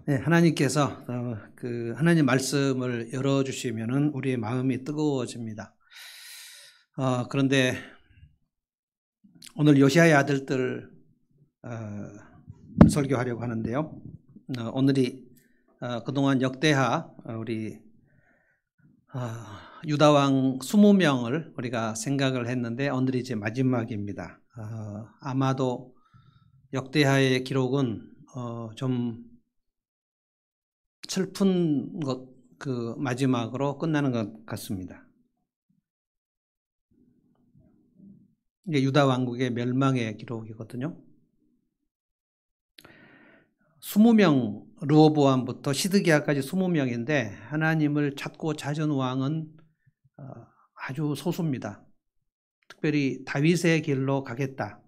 네, 하나님께서 하나님 말씀을 열어주시면은 우리의 마음이 뜨거워집니다. 그런데 오늘 요시야의 아들들 설교하려고 하는데요. 오늘이 그동안 역대하 우리 유다 왕 20명을 우리가 생각을 했는데 오늘이 이제 마지막입니다. 아마도 역대하의 기록은 좀 슬픈 그 마지막으로 끝나는 것 같습니다. 이게 유다 왕국의 멸망의 기록이거든요. 20명, 르호보암부터 시드기야까지 20명인데 하나님을 찾고 찾은 왕은 아주 소수입니다. 특별히 다윗의 길로 가겠다.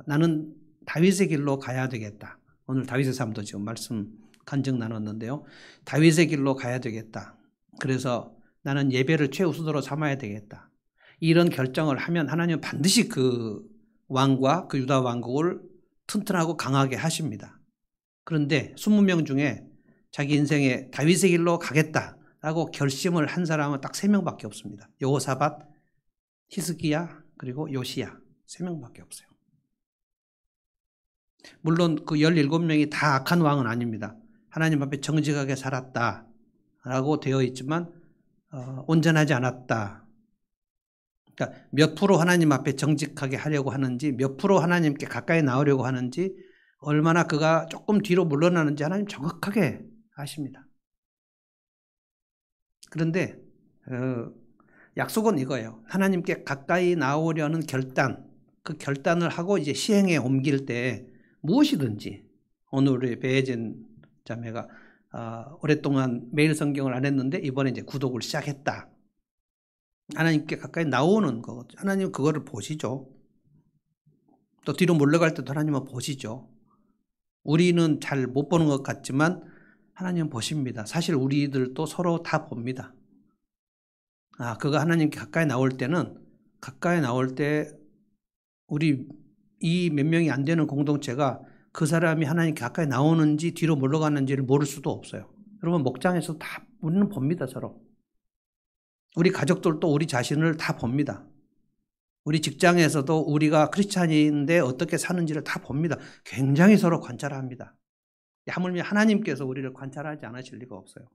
나는 다윗의 길로 가야 되겠다. 오늘 다윗의 삶도 지금 말씀 간증 나눴는데요. 다윗의 길로 가야 되겠다. 그래서 나는 예배를 최우선으로 삼아야 되겠다. 이런 결정을 하면 하나님은 반드시 그 왕과 그 유다 왕국을 튼튼하고 강하게 하십니다. 그런데 20명 중에 자기 인생에 다윗의 길로 가겠다라고 결심을 한 사람은 딱 3명밖에 없습니다. 여호사밧, 히스기야, 그리고 요시야 3명밖에 없어요. 물론 그 17명이 다 악한 왕은 아닙니다. 하나님 앞에 정직하게 살았다라고 되어 있지만 온전하지 않았다. 그러니까 몇 프로 하나님 앞에 정직하게 하려고 하는지, 몇 프로 하나님께 가까이 나오려고 하는지, 얼마나 그가 조금 뒤로 물러나는지 하나님 정확하게 아십니다. 그런데 약속은 이거예요. 하나님께 가까이 나오려는 결단, 그 결단을 하고 이제 시행에 옮길 때 무엇이든지, 오늘 우리 배혜진 자매가 오랫동안 매일 성경을 안 했는데 이번에 이제 구독을 시작했다. 하나님께 가까이 나오는 것, 하나님 그거를 보시죠. 또 뒤로 물러갈 때도 하나님은 보시죠. 우리는 잘 못 보는 것 같지만 하나님은 보십니다. 사실 우리들도 서로 다 봅니다. 그가 하나님께 가까이 나올 때는, 가까이 나올 때 우리 이 몇 명이 안 되는 공동체가 그 사람이 하나님께 가까이 나오는지 뒤로 물러가는지를 모를 수도 없어요. 여러분 목장에서 다 우리는 봅니다. 서로. 우리 가족들도 우리 자신을 다 봅니다. 우리 직장에서도 우리가 크리스찬인데 어떻게 사는지를 다 봅니다. 굉장히 서로 관찰합니다. 하물며 하나님께서 우리를 관찰하지 않으실 리가 없어요.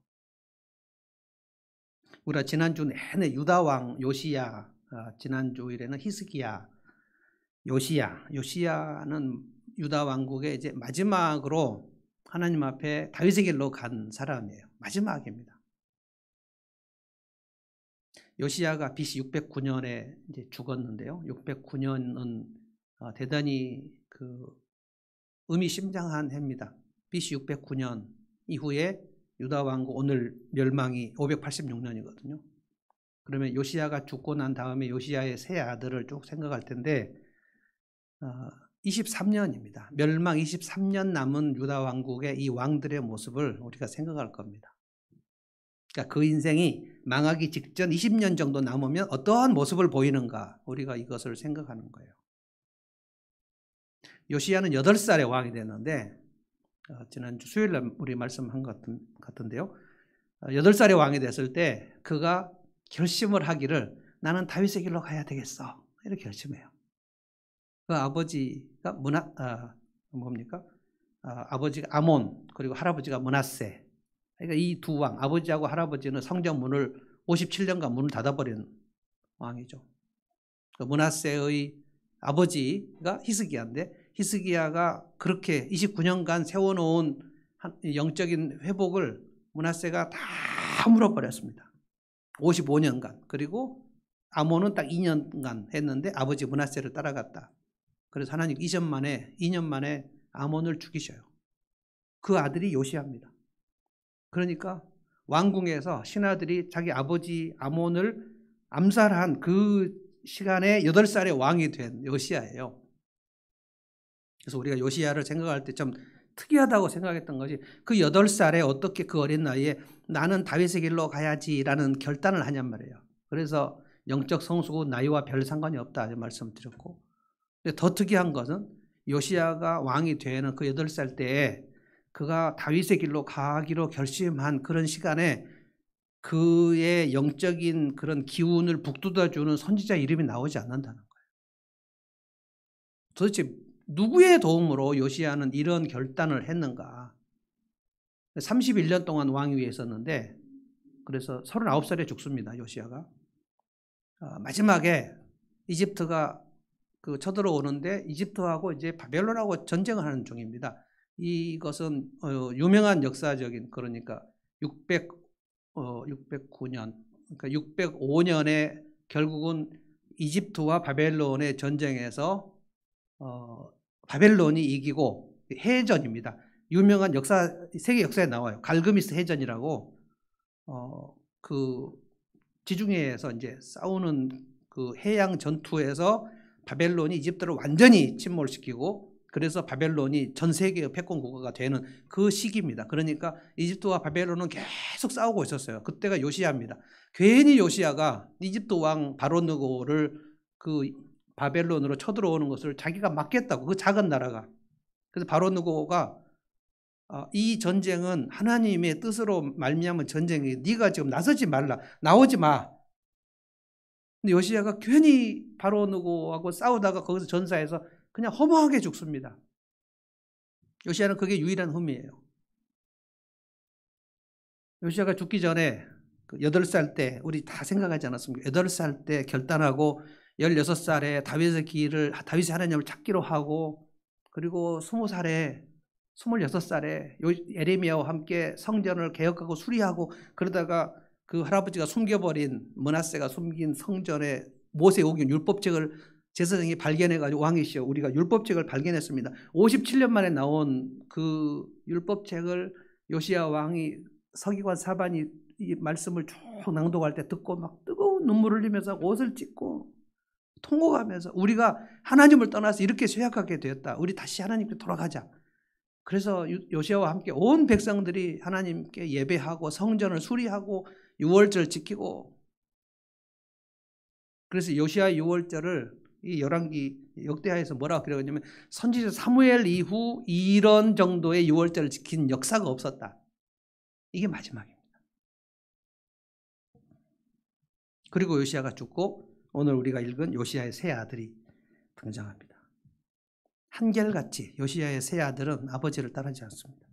우리가 지난주 내내 유다 왕 요시야, 지난주일에는 히스기야, 요시야는 유다 왕국의 이제 마지막으로 하나님 앞에 다윗의 길로 간 사람이에요. 마지막입니다. 요시야가 BC 609년에 이제 죽었는데요. 609년은 대단히 의미심장한 해입니다. BC 609년 이후에 유다 왕국 오늘 멸망이 586년이거든요. 그러면 요시야가 죽고 난 다음에 요시야의 세 아들을 쭉 생각할 텐데 23년입니다. 멸망 23년 남은 유다 왕국의 이 왕들의 모습을 우리가 생각할 겁니다. 그러니까 그 인생이 망하기 직전 20년 정도 남으면 어떠한 모습을 보이는가, 우리가 이것을 생각하는 거예요. 요시야는 8살에 왕이 됐는데 지난주 수요일날 우리 말씀한 것 같은데요. 8살에 왕이 됐을 때 그가 결심을 하기를 나는 다윗의 길로 가야 되겠어, 이렇게 결심해요. 그 아버지가 아버지가 아몬, 그리고 할아버지가 므낫세. 그러니까 이 두 왕, 아버지하고 할아버지는 성전 문을 57년간 문을 닫아버린 왕이죠. 그 므낫세의 아버지가 히스기야인데 히스기야가 그렇게 29년간 세워놓은 영적인 회복을 므낫세가 다 물어버렸습니다. 55년간. 그리고 아몬은 딱 2년간 했는데 아버지 므낫세를 따라갔다. 그래서 하나님 2년 만에 아몬을 죽이셔요. 그 아들이 요시야입니다. 그러니까 왕궁에서 신하들이 자기 아버지 아몬을 암살한 그 시간에 8살의 왕이 된 요시야예요. 그래서 우리가 요시야를 생각할 때 좀 특이하다고 생각했던 것이 그 8살에 어떻게 그 어린 나이에 나는 다윗의 길로 가야지라는 결단을 하냔 말이에요. 그래서 영적 성숙은 나이와 별 상관이 없다 말씀드렸고, 근데 더 특이한 것은 요시야가 왕이 되는 그 8살 때에 그가 다윗의 길로 가기로 결심한 그런 시간에 그의 영적인 그런 기운을 북돋아주는 선지자 이름이 나오지 않는다는 거예요. 도대체 누구의 도움으로 요시야는 이런 결단을 했는가? 31년 동안 왕위에 있었는데 그래서 39살에 죽습니다. 요시야가. 마지막에 이집트가 쳐들어오는데 이집트하고 이제 바벨론하고 전쟁을 하는 중입니다. 이것은 유명한 역사적인 그러니까 609년 그러니까 605년에 결국은 이집트와 바벨론의 전쟁에서 바벨론이 이기고 해전입니다. 유명한 역사 세계 역사에 나와요. 갈그미스 해전이라고 그 지중해에서 이제 싸우는 그 해양 전투에서 바벨론이 이집트를 완전히 침몰시키고 그래서 바벨론이 전 세계의 패권 국가가 되는 그 시기입니다. 그러니까 이집트와 바벨론은 계속 싸우고 있었어요. 그때가 요시야입니다. 괜히 요시야가 이집트 왕 바로느고를 그 바벨론으로 쳐들어오는 것을 자기가 막겠다고 그 작은 나라가. 그래서 바로느고가 이 전쟁은 하나님의 뜻으로 말미암은 전쟁이 네가 지금 나서지 말라. 나오지 마. 근데 요시야가 괜히 바로느고하고 싸우다가 거기서 전사해서 그냥 허무하게 죽습니다. 요시야는 그게 유일한 흠이에요. 요시야가 죽기 전에 8살 때 우리 다 생각하지 않았습니까? 8살 때 결단하고 16살에 다윗의 하나님을 찾기로 하고 그리고 20살에 26살에 예레미야와 함께 성전을 개혁하고 수리하고 그러다가 그 할아버지가 숨겨버린 므낫세가 숨긴 성전에 모세 오긴 율법책을 제사장이 발견해가지고 왕이시여 우리가 율법책을 발견했습니다. 57년 만에 나온 그 율법책을 요시야 왕이 서기관 사반이 이 말씀을 쭉 낭독할 때 듣고 막 뜨거운 눈물을 흘리면서 옷을 찢고 통곡하면서 우리가 하나님을 떠나서 이렇게 쇠약하게 되었다. 우리 다시 하나님께 돌아가자. 그래서 요시야와 함께 온 백성들이 하나님께 예배하고 성전을 수리하고 유월절 지키고 그래서 요시야 유월절을 이 열왕기 역대하에서 뭐라고 그러냐면 선지자 사무엘 이후 이런 정도의 유월절을 지킨 역사가 없었다. 이게 마지막입니다. 그리고 요시야가 죽고 오늘 우리가 읽은 요시야의 세 아들이 등장합니다. 한결같이 요시야의 세 아들은 아버지를 따르지 않습니다.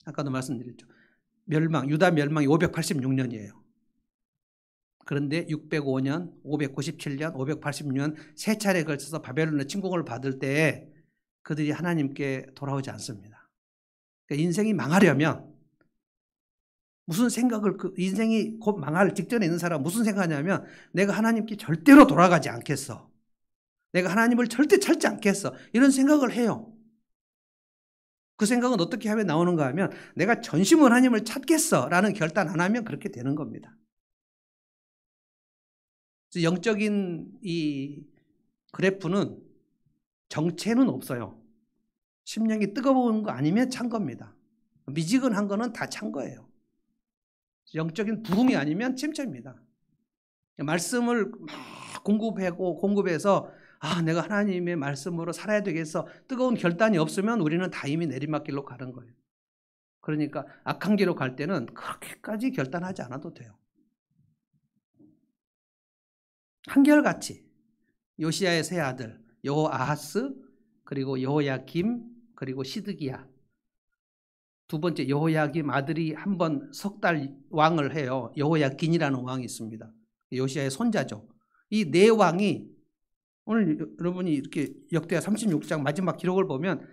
아까도 말씀드렸죠. 유다 멸망이 586년이에요. 그런데 605년, 597년, 586년 세 차례에 걸쳐서 바벨론의 침공을 받을 때 그들이 하나님께 돌아오지 않습니다. 그러니까 인생이 망하려면 무슨 생각을 인생이 곧 망할 직전에 있는 사람은 무슨 생각하냐면 내가 하나님께 절대로 돌아가지 않겠어. 내가 하나님을 절대 찾지 않겠어. 이런 생각을 해요. 그 생각은 어떻게 하면 나오는가 하면 내가 전심으로 하나님을 찾겠어 라는 결단 안 하면 그렇게 되는 겁니다. 영적인 이 그래프는 정체는 없어요. 심령이 뜨거운 거 아니면 찬 겁니다. 미지근한 거는 다 찬 거예요. 영적인 부흥이 아니면 침체입니다. 말씀을 막 공급해서 내가 하나님의 말씀으로 살아야 되겠어. 뜨거운 결단이 없으면 우리는 다 이미 내리막길로 가는 거예요. 그러니까 악한 길로 갈 때는 그렇게까지 결단하지 않아도 돼요. 한결같이 요시야의 세 아들 여호아하스 그리고 여호야김 그리고 시드기야 두 번째 여호야김 아들이 한 번 석 달 왕을 해요. 여호야긴이라는 왕이 있습니다. 요시야의 손자죠. 이 네 왕이 오늘 여러분이 이렇게 역대하 36장 마지막 기록을 보면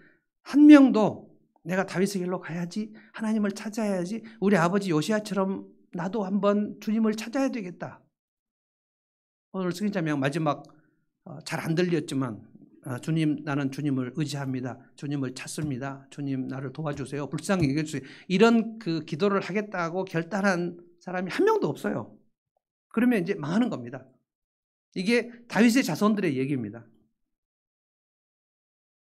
한 명도 내가 다윗의 길로 가야지 하나님을 찾아야지 우리 아버지 요시야처럼 나도 한번 주님을 찾아야 되겠다. 오늘 승인자명 마지막 잘 안 들렸지만 주님 나는 주님을 의지합니다. 주님을 찾습니다. 주님 나를 도와주세요. 불쌍히 여겨주세요. 이런 그 기도를 하겠다고 결단한 사람이 한 명도 없어요. 그러면 이제 망하는 겁니다. 이게 다윗의 자손들의 얘기입니다.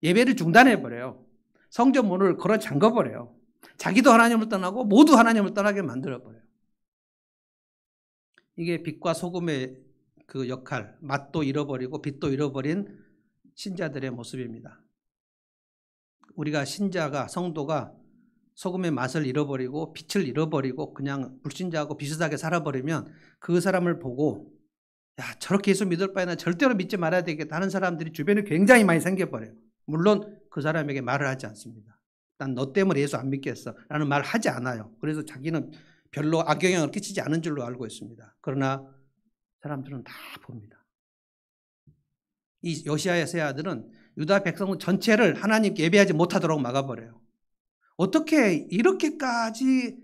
예배를 중단해버려요. 성전 문을 걸어 잠궈버려요. 자기도 하나님을 떠나고 모두 하나님을 떠나게 만들어버려요. 이게 빛과 소금의 그 역할, 맛도 잃어버리고 빛도 잃어버린 신자들의 모습입니다. 우리가 신자가 성도가 소금의 맛을 잃어버리고 빛을 잃어버리고 그냥 불신자하고 비슷하게 살아버리면 그 사람을 보고 야 저렇게 예수 믿을 바에는 절대로 믿지 말아야 되겠다 하는 사람들이 주변에 굉장히 많이 생겨버려요. 물론 그 사람에게 말을 하지 않습니다. 난 너 때문에 예수 안 믿겠어 라는 말 하지 않아요. 그래서 자기는 별로 악영향을 끼치지 않은 줄로 알고 있습니다. 그러나 사람들은 다 봅니다. 이 요시야의 세 아들은 유다 백성 전체를 하나님께 예배하지 못하도록 막아버려요. 어떻게 이렇게까지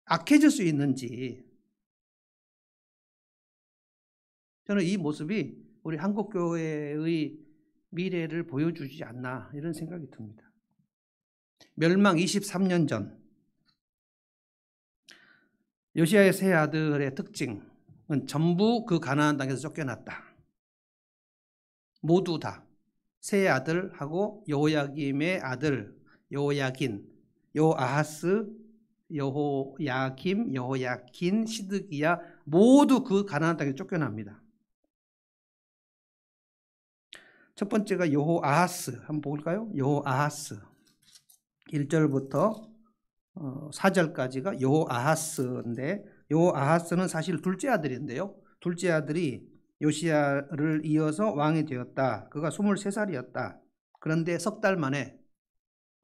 악해질 수 있는지 저는 이 모습이 우리 한국교회의 미래를 보여주지 않나 이런 생각이 듭니다. 멸망 23년 전 요시야의 세 아들의 특징은 전부 그 가나안 땅에서 쫓겨났다. 모두 다 세 아들하고 여호야김의 아들 여호야긴, 여호아하스, 여호야김, 여호야킨, 시드기야 모두 그 가나안 땅에 쫓겨납니다. 첫 번째가 여호아하스 한번 볼까요? 여호아하스 1절부터 4절까지가 여호아하스인데 여호아하스는 사실 둘째 아들인데요. 둘째 아들이 요시야를 이어서 왕이 되었다. 그가 23살이었다. 그런데 석 달 만에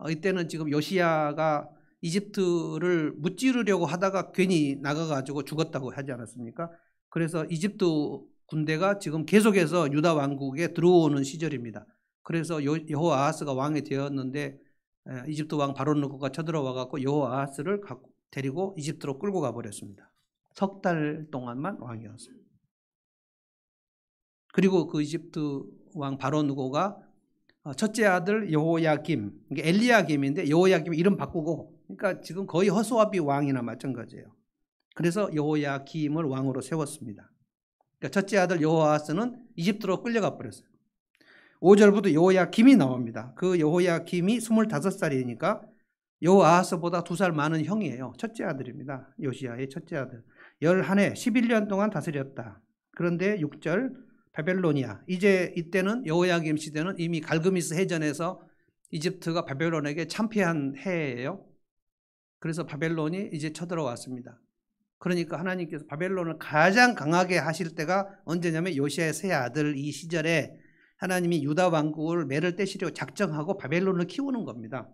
이때는 지금 요시야가 이집트를 무찌르려고 하다가 괜히 나가가지고 죽었다고 하지 않았습니까? 그래서 이집트 군대가 지금 계속해서 유다 왕국에 들어오는 시절입니다. 그래서 여호아하스가 왕이 되었는데 이집트 왕 바로느고가 쳐들어와 갖고 여호아하스를 데리고 이집트로 끌고 가버렸습니다. 석 달 동안만 왕이었습니다. 그리고 그 이집트 왕 바로느고가 첫째 아들 여호야김, 엘리야김인데 여호야김 이름 바꾸고, 그러니까 지금 거의 허수아비 왕이나 마찬가지예요. 그래서 여호야김을 왕으로 세웠습니다. 그러니까 첫째 아들 여호아하스는 이집트로 끌려가 버렸어요. 5절부터 여호야김이 나옵니다. 그 여호야김이 25살이니까 여호아하스보다 2살 많은 형이에요. 첫째 아들입니다. 요시야의 첫째 아들. 11해 11년 동안 다스렸다. 그런데 6절 바벨로니아. 이제 이때는 여호야김 시대는 이미 갈그미스 해전에서 이집트가 바벨론에게 참패한 해예요. 그래서 바벨론이 이제 쳐들어왔습니다. 그러니까 하나님께서 바벨론을 가장 강하게 하실 때가 언제냐면 요시야의 세 아들 이 시절에 하나님이 유다 왕국을 매를 떼시려고 작정하고 바벨론을 키우는 겁니다.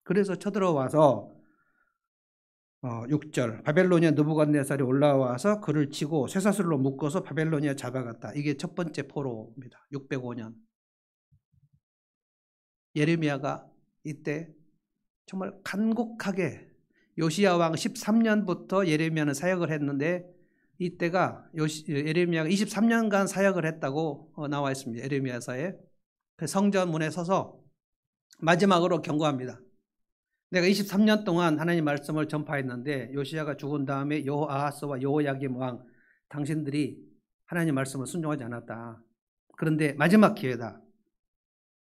그래서 쳐들어와서 6절 바벨로니아 느부갓네살이 올라와서 그를 치고 쇠사슬로 묶어서 바벨로니아 잡아갔다. 이게 첫 번째 포로입니다. 605년. 예레미야가 이때 정말 간곡하게 요시야 왕 13년부터 예레미야는 사역을 했는데 이때가 예레미야가 23년간 사역을 했다고 나와 있습니다. 예레미야서에. 성전 문에 서서 마지막으로 경고합니다. 내가 23년 동안 하나님 말씀을 전파했는데 요시야가 죽은 다음에 여호아하스와 여호야김 왕 당신들이 하나님 말씀을 순종하지 않았다. 그런데 마지막 기회다.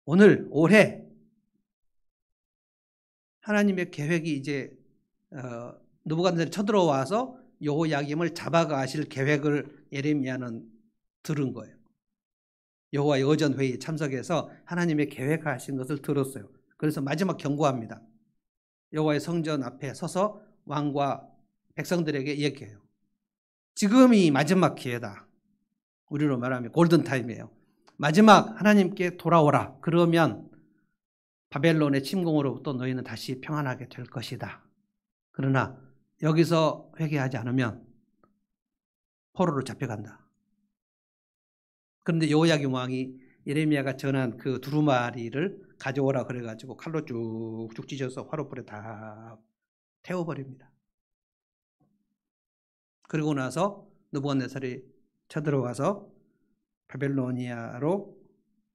오늘 올해 하나님의 계획이 이제 느부갓네살이 쳐들어와서 여호야김을 잡아가실 계획을 예레미야는 들은 거예요. 여호와의 여전회의에 참석해서 하나님의 계획하신 것을 들었어요. 그래서 마지막 경고합니다. 여호와의 성전 앞에 서서 왕과 백성들에게 얘기해요. 지금이 마지막 기회다. 우리로 말하면 골든타임이에요. 마지막 하나님께 돌아오라. 그러면 바벨론의 침공으로부터 너희는 다시 평안하게 될 것이다. 그러나 여기서 회개하지 않으면 포로로 잡혀간다. 그런데 여호야김 왕이 예레미야가 전한 그 두루마리를 가져오라 그래가지고 칼로 쭉쭉 찢어서 화롯불에 다 태워버립니다. 그리고 나서 느부갓네살이 쳐들어와서 바벨로니아로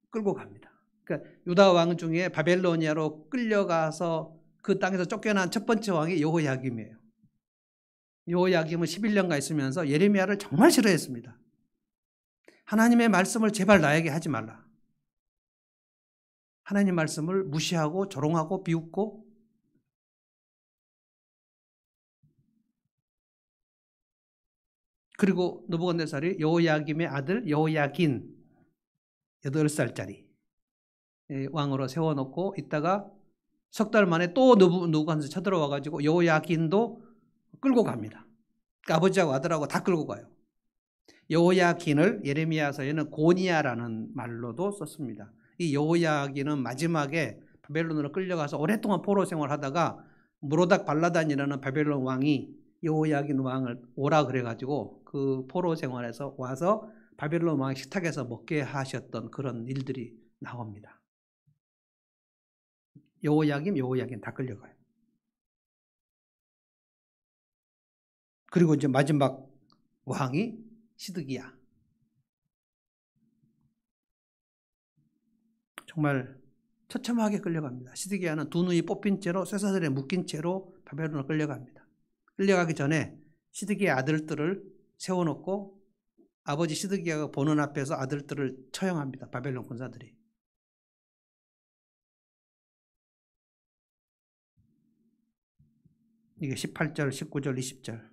끌고 갑니다. 그러니까 유다 왕 중에 바벨로니아로 끌려가서 그 땅에서 쫓겨난 첫 번째 왕이 여호야김이에요. 여호야김은 11년간 있으면서 예레미야를 정말 싫어했습니다. 하나님의 말씀을 제발 나에게 하지 말라. 하나님 말씀을 무시하고 조롱하고 비웃고 그리고 느부갓네살이 여호야김의 아들 여호야긴 8살짜리 왕으로 세워놓고 있다가 석 달 만에 또 누구한테 쳐들어와가지고 여호야긴도 끌고 갑니다. 그러니까 아버지하고 아들하고 다 끌고 가요. 여호야긴을 예레미야서에는 고니야라는 말로도 썼습니다. 이 여호야긴은 마지막에 바벨론으로 끌려가서 오랫동안 포로 생활하다가 무로닥 발라단이라는 바벨론 왕이 여호야긴 왕을 오라 그래가지고 그 포로 생활에서 와서 바벨론 왕 식탁에서 먹게 하셨던 그런 일들이 나옵니다. 여호야긴 다 끌려가요. 그리고 이제 마지막 왕이 시드기야. 정말 처참하게 끌려갑니다. 시드기야는 두 눈이 뽑힌 채로 쇠사슬에 묶인 채로 바벨론으로 끌려갑니다. 끌려가기 전에 시드기야 아들들을 세워놓고 아버지 시드기야가 보는 앞에서 아들들을 처형합니다. 바벨론 군사들이. 이게 18절, 19절, 20절.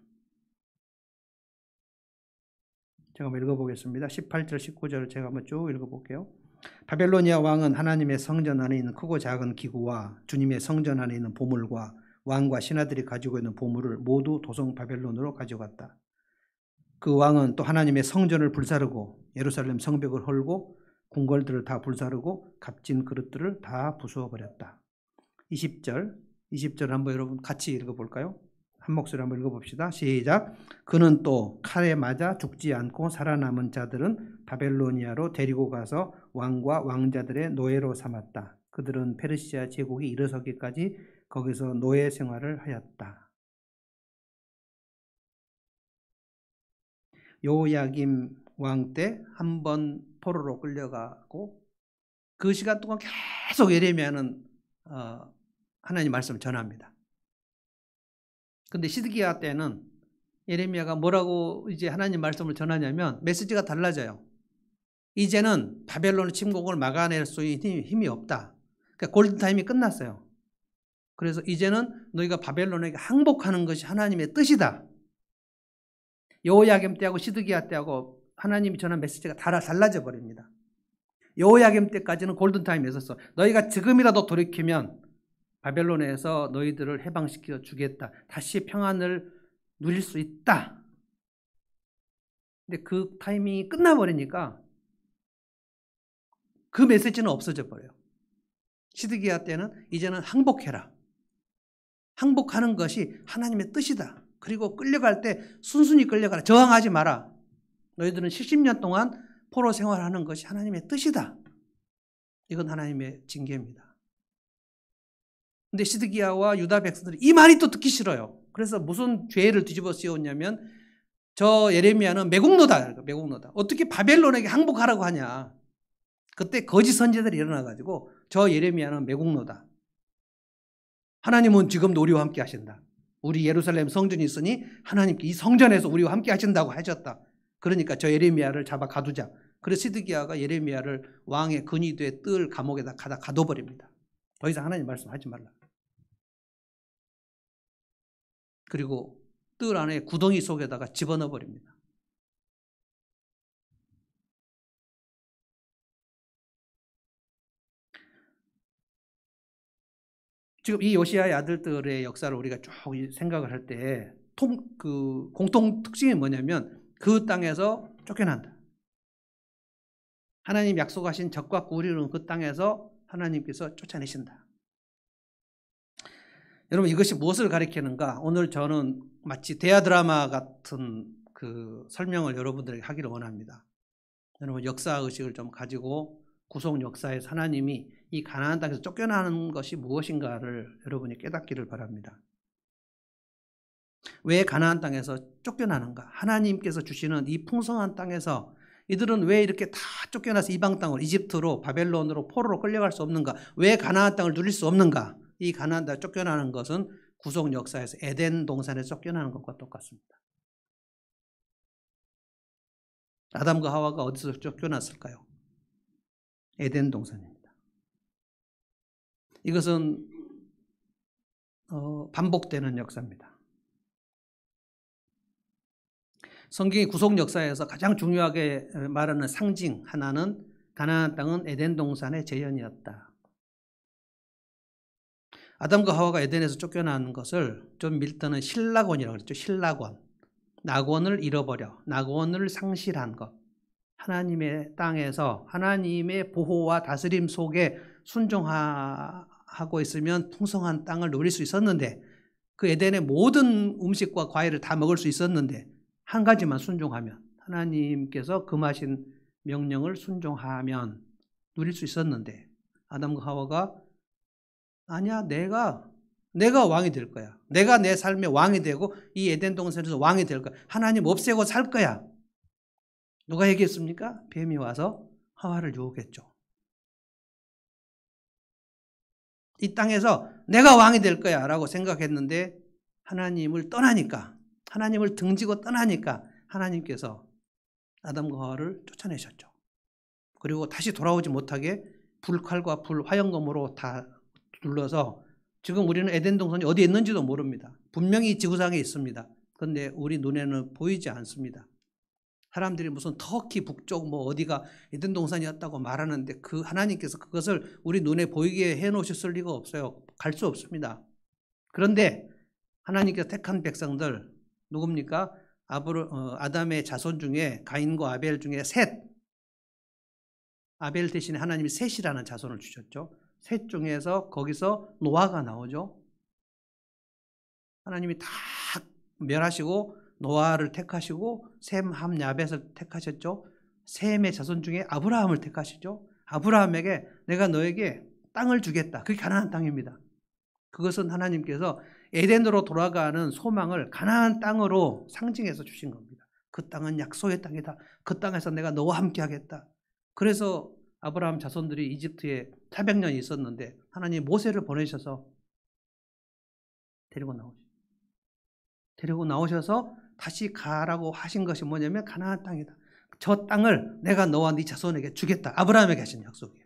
제가 한번 읽어보겠습니다. 18절, 19절 제가 한번 쭉 읽어볼게요. 바벨로니아 왕은 하나님의 성전 안에 있는 크고 작은 기구와 주님의 성전 안에 있는 보물과 왕과 신하들이 가지고 있는 보물을 모두 도성 바벨론으로 가져갔다. 그 왕은 또 하나님의 성전을 불사르고 예루살렘 성벽을 헐고 궁궐들을 다 불사르고 값진 그릇들을 다 부수어버렸다. 20절 한번 여러분 같이 읽어볼까요? 한 목소리 한번 읽어봅시다. 시작. 그는 또 칼에 맞아 죽지 않고 살아남은 자들은 바벨로니아로 데리고 가서 왕과 왕자들의 노예로 삼았다. 그들은 페르시아 제국이 일어서기까지 거기서 노예 생활을 하였다. 요야김 왕 때 한 번 포로로 끌려가고 그 시간 동안 계속 예레미야는 하나님 말씀을 전합니다. 근데 시드기야 때는 예레미야가 뭐라고 이제 하나님 말씀을 전하냐면 메시지가 달라져요. 이제는 바벨론 침공을 막아낼 수 있는 힘이 없다. 그러니까 골든타임이 끝났어요. 그래서 이제는 너희가 바벨론에게 항복하는 것이 하나님의 뜻이다. 여호야김 때하고 시드기야 때하고 하나님이 전한 메시지가 달라져 버립니다. 여호야김 때까지는 골든타임이었어. 너희가 지금이라도 돌이키면 바벨론에서 너희들을 해방시켜 주겠다. 다시 평안을 누릴 수 있다. 근데 그 타이밍이 끝나버리니까 그 메시지는 없어져 버려요. 시드기야 때는 이제는 항복해라. 항복하는 것이 하나님의 뜻이다. 그리고 끌려갈 때 순순히 끌려가라. 저항하지 마라. 너희들은 70년 동안 포로 생활하는 것이 하나님의 뜻이다. 이건 하나님의 징계입니다. 근데 시드기야와 유다 백성들이 이 말이 또 듣기 싫어요. 그래서 무슨 죄를 뒤집어 씌웠냐면 저 예레미야는 매국노다. 매국노다. 어떻게 바벨론에게 항복하라고 하냐. 그때 거짓 선지자들이 일어나가지고 저 예레미야는 매국노다. 하나님은 지금도 우리와 함께 하신다. 우리 예루살렘 성전이 있으니 하나님께 이 성전에서 우리와 함께 하신다고 하셨다. 그러니까 저 예레미야를 잡아 가두자. 그래서 시드기야가 예레미야를 왕의 근위대에 뜰 감옥에다 가둬버립니다. 더 이상 하나님 말씀하지 말라. 그리고 뜰 안에 구덩이 속에다가 집어넣어 버립니다. 지금 이 요시야의 아들들의 역사를 우리가 쭉 생각을 할 때 공통 특징이 뭐냐면 그 땅에서 쫓겨난다. 하나님 약속하신 적과 꿀이는 그 땅에서 하나님께서 쫓아내신다. 여러분 이것이 무엇을 가리키는가? 오늘 저는 마치 대하 드라마 같은 그 설명을 여러분들에게 하기를 원합니다. 여러분 역사의식을 좀 가지고 구속 역사에서 하나님이 이 가나안 땅에서 쫓겨나는 것이 무엇인가를 여러분이 깨닫기를 바랍니다. 왜 가나안 땅에서 쫓겨나는가? 하나님께서 주시는 이 풍성한 땅에서 이들은 왜 이렇게 다 쫓겨나서 이방 땅으로 이집트로 바벨론으로 포로로 끌려갈 수 없는가? 왜 가나안 땅을 누릴 수 없는가? 이 가나안 땅에 쫓겨나는 것은 구속 역사에서 에덴 동산에 쫓겨나는 것과 똑같습니다. 아담과 하와가 어디서 쫓겨났을까요? 에덴 동산입니다. 이것은 반복되는 역사입니다. 성경의 구속 역사에서 가장 중요하게 말하는 상징 하나는 가나안 땅은 에덴 동산의 재현이었다. 아담과 하와가 에덴에서 쫓겨나는 것을 존 밀턴은 신락원이라고 그랬죠. 신락원. 낙원을 잃어버려. 낙원을 상실한 것. 하나님의 땅에서 하나님의 보호와 다스림 속에 순종하고 있으면 풍성한 땅을 누릴 수 있었는데, 그 에덴의 모든 음식과 과일을 다 먹을 수 있었는데 한 가지만 순종하면, 하나님께서 금하신 명령을 순종하면 누릴 수 있었는데, 아담과 하와가 아니야, 내가 왕이 될 거야. 내가 내 삶의 왕이 되고 이 에덴 동산에서 왕이 될 거야. 하나님 없애고 살 거야. 누가 얘기했습니까? 뱀이 와서 하와를 유혹했죠. 이 땅에서 내가 왕이 될 거야 라고 생각했는데, 하나님을 떠나니까, 하나님을 등지고 떠나니까 하나님께서 아담과 하와를 쫓아내셨죠. 그리고 다시 돌아오지 못하게 불칼과 화염검으로 다 둘러서 지금 우리는 에덴 동산이 어디에 있는지도 모릅니다. 분명히 지구상에 있습니다. 그런데 우리 눈에는 보이지 않습니다. 사람들이 무슨 터키 북쪽 뭐 어디가 에덴 동산이었다고 말하는데, 그 하나님께서 그것을 우리 눈에 보이게 해놓으셨을 리가 없어요. 갈 수 없습니다. 그런데 하나님께서 택한 백성들 누굽니까? 아담의 자손 중에, 가인과 아벨 중에 셋. 아벨 대신에 하나님이 셋이라는 자손을 주셨죠. 셋 중에서 거기서 노아가 나오죠. 하나님이 다 멸하시고 노아를 택하시고 셈, 함, 야벳을 택하셨죠. 셈의 자손 중에 아브라함을 택하시죠. 아브라함에게 내가 너에게 땅을 주겠다. 그게 가나안 땅입니다. 그것은 하나님께서 에덴으로 돌아가는 소망을 가나안 땅으로 상징해서 주신 겁니다. 그 땅은 약속의 땅이다. 그 땅에서 내가 너와 함께 하겠다. 그래서 아브라함 자손들이 이집트에 400년이 있었는데 하나님 모세를 보내셔서 데리고 나오셔서 다시 가라고 하신 것이 뭐냐면 가나안 땅이다. 저 땅을 내가 너와 네 자손에게 주겠다. 아브라함에게 하신 약속이에요.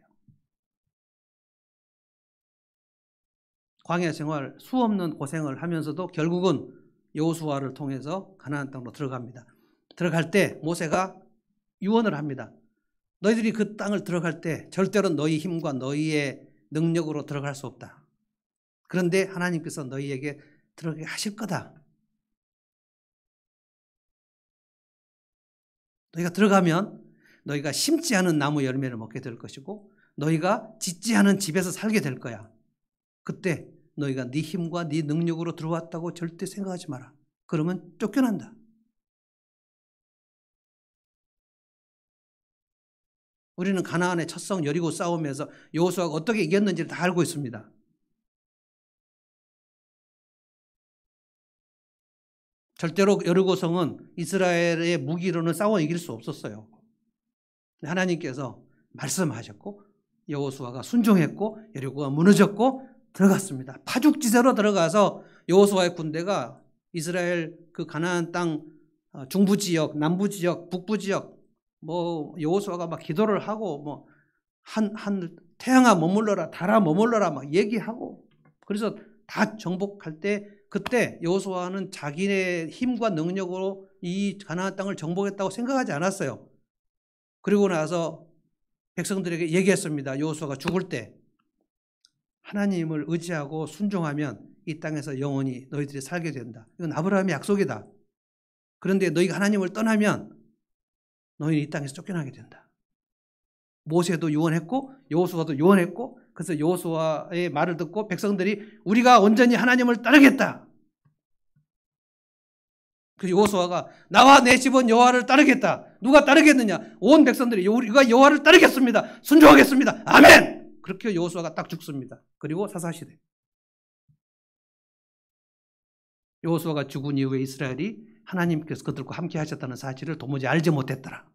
광야 생활 수없는 고생을 하면서도 결국은 여호수아를 통해서 가나안 땅으로 들어갑니다. 들어갈 때 모세가 유언을 합니다. 너희들이 그 땅을 들어갈 때 절대로 너희 힘과 너희의 능력으로 들어갈 수 없다. 그런데 하나님께서 너희에게 들어가게 하실 거다. 너희가 들어가면 너희가 심지 않은 나무 열매를 먹게 될 것이고 너희가 짓지 않은 집에서 살게 될 거야. 그때 너희가 네 힘과 네 능력으로 들어왔다고 절대 생각하지 마라. 그러면 쫓겨난다. 우리는 가나안의 첫성 여리고 싸움에서 여호수아가 어떻게 이겼는지를 다 알고 있습니다. 절대로 여리고성은 이스라엘의 무기로는 싸워 이길 수 없었어요. 하나님께서 말씀하셨고 여호수아가 순종했고 여리고가 무너졌고 들어갔습니다. 파죽지세로 들어가서 여호수아의 군대가 이스라엘 그 가나안 땅 중부 지역, 남부 지역, 북부 지역 뭐 여호수아가 막 기도를 하고 뭐 한 태양아 머물러라, 달아 머물러라 막 얘기하고, 그래서 다 정복할 때 그때 여호수아는 자기네 힘과 능력으로 이 가나안 땅을 정복했다고 생각하지 않았어요. 그리고 나서 백성들에게 얘기했습니다. 여호수아가 죽을 때 하나님을 의지하고 순종하면 이 땅에서 영원히 너희들이 살게 된다. 이건 아브라함의 약속이다. 그런데 너희가 하나님을 떠나면 너희는 이 땅에서 쫓겨나게 된다. 모세도 유언했고 여호수아도 유언했고, 그래서 여호수아의 말을 듣고 백성들이 우리가 온전히 하나님을 따르겠다. 그 여호수아가 나와 내 집은 여호와를 따르겠다. 누가 따르겠느냐? 온 백성들이 우리가 여호와를 따르겠습니다. 순종하겠습니다. 아멘. 그렇게 여호수아가 딱 죽습니다. 그리고 사사시대. 여호수아가 죽은 이후에 이스라엘이 하나님께서 그들과 함께 하셨다는 사실을 도무지 알지 못했더라.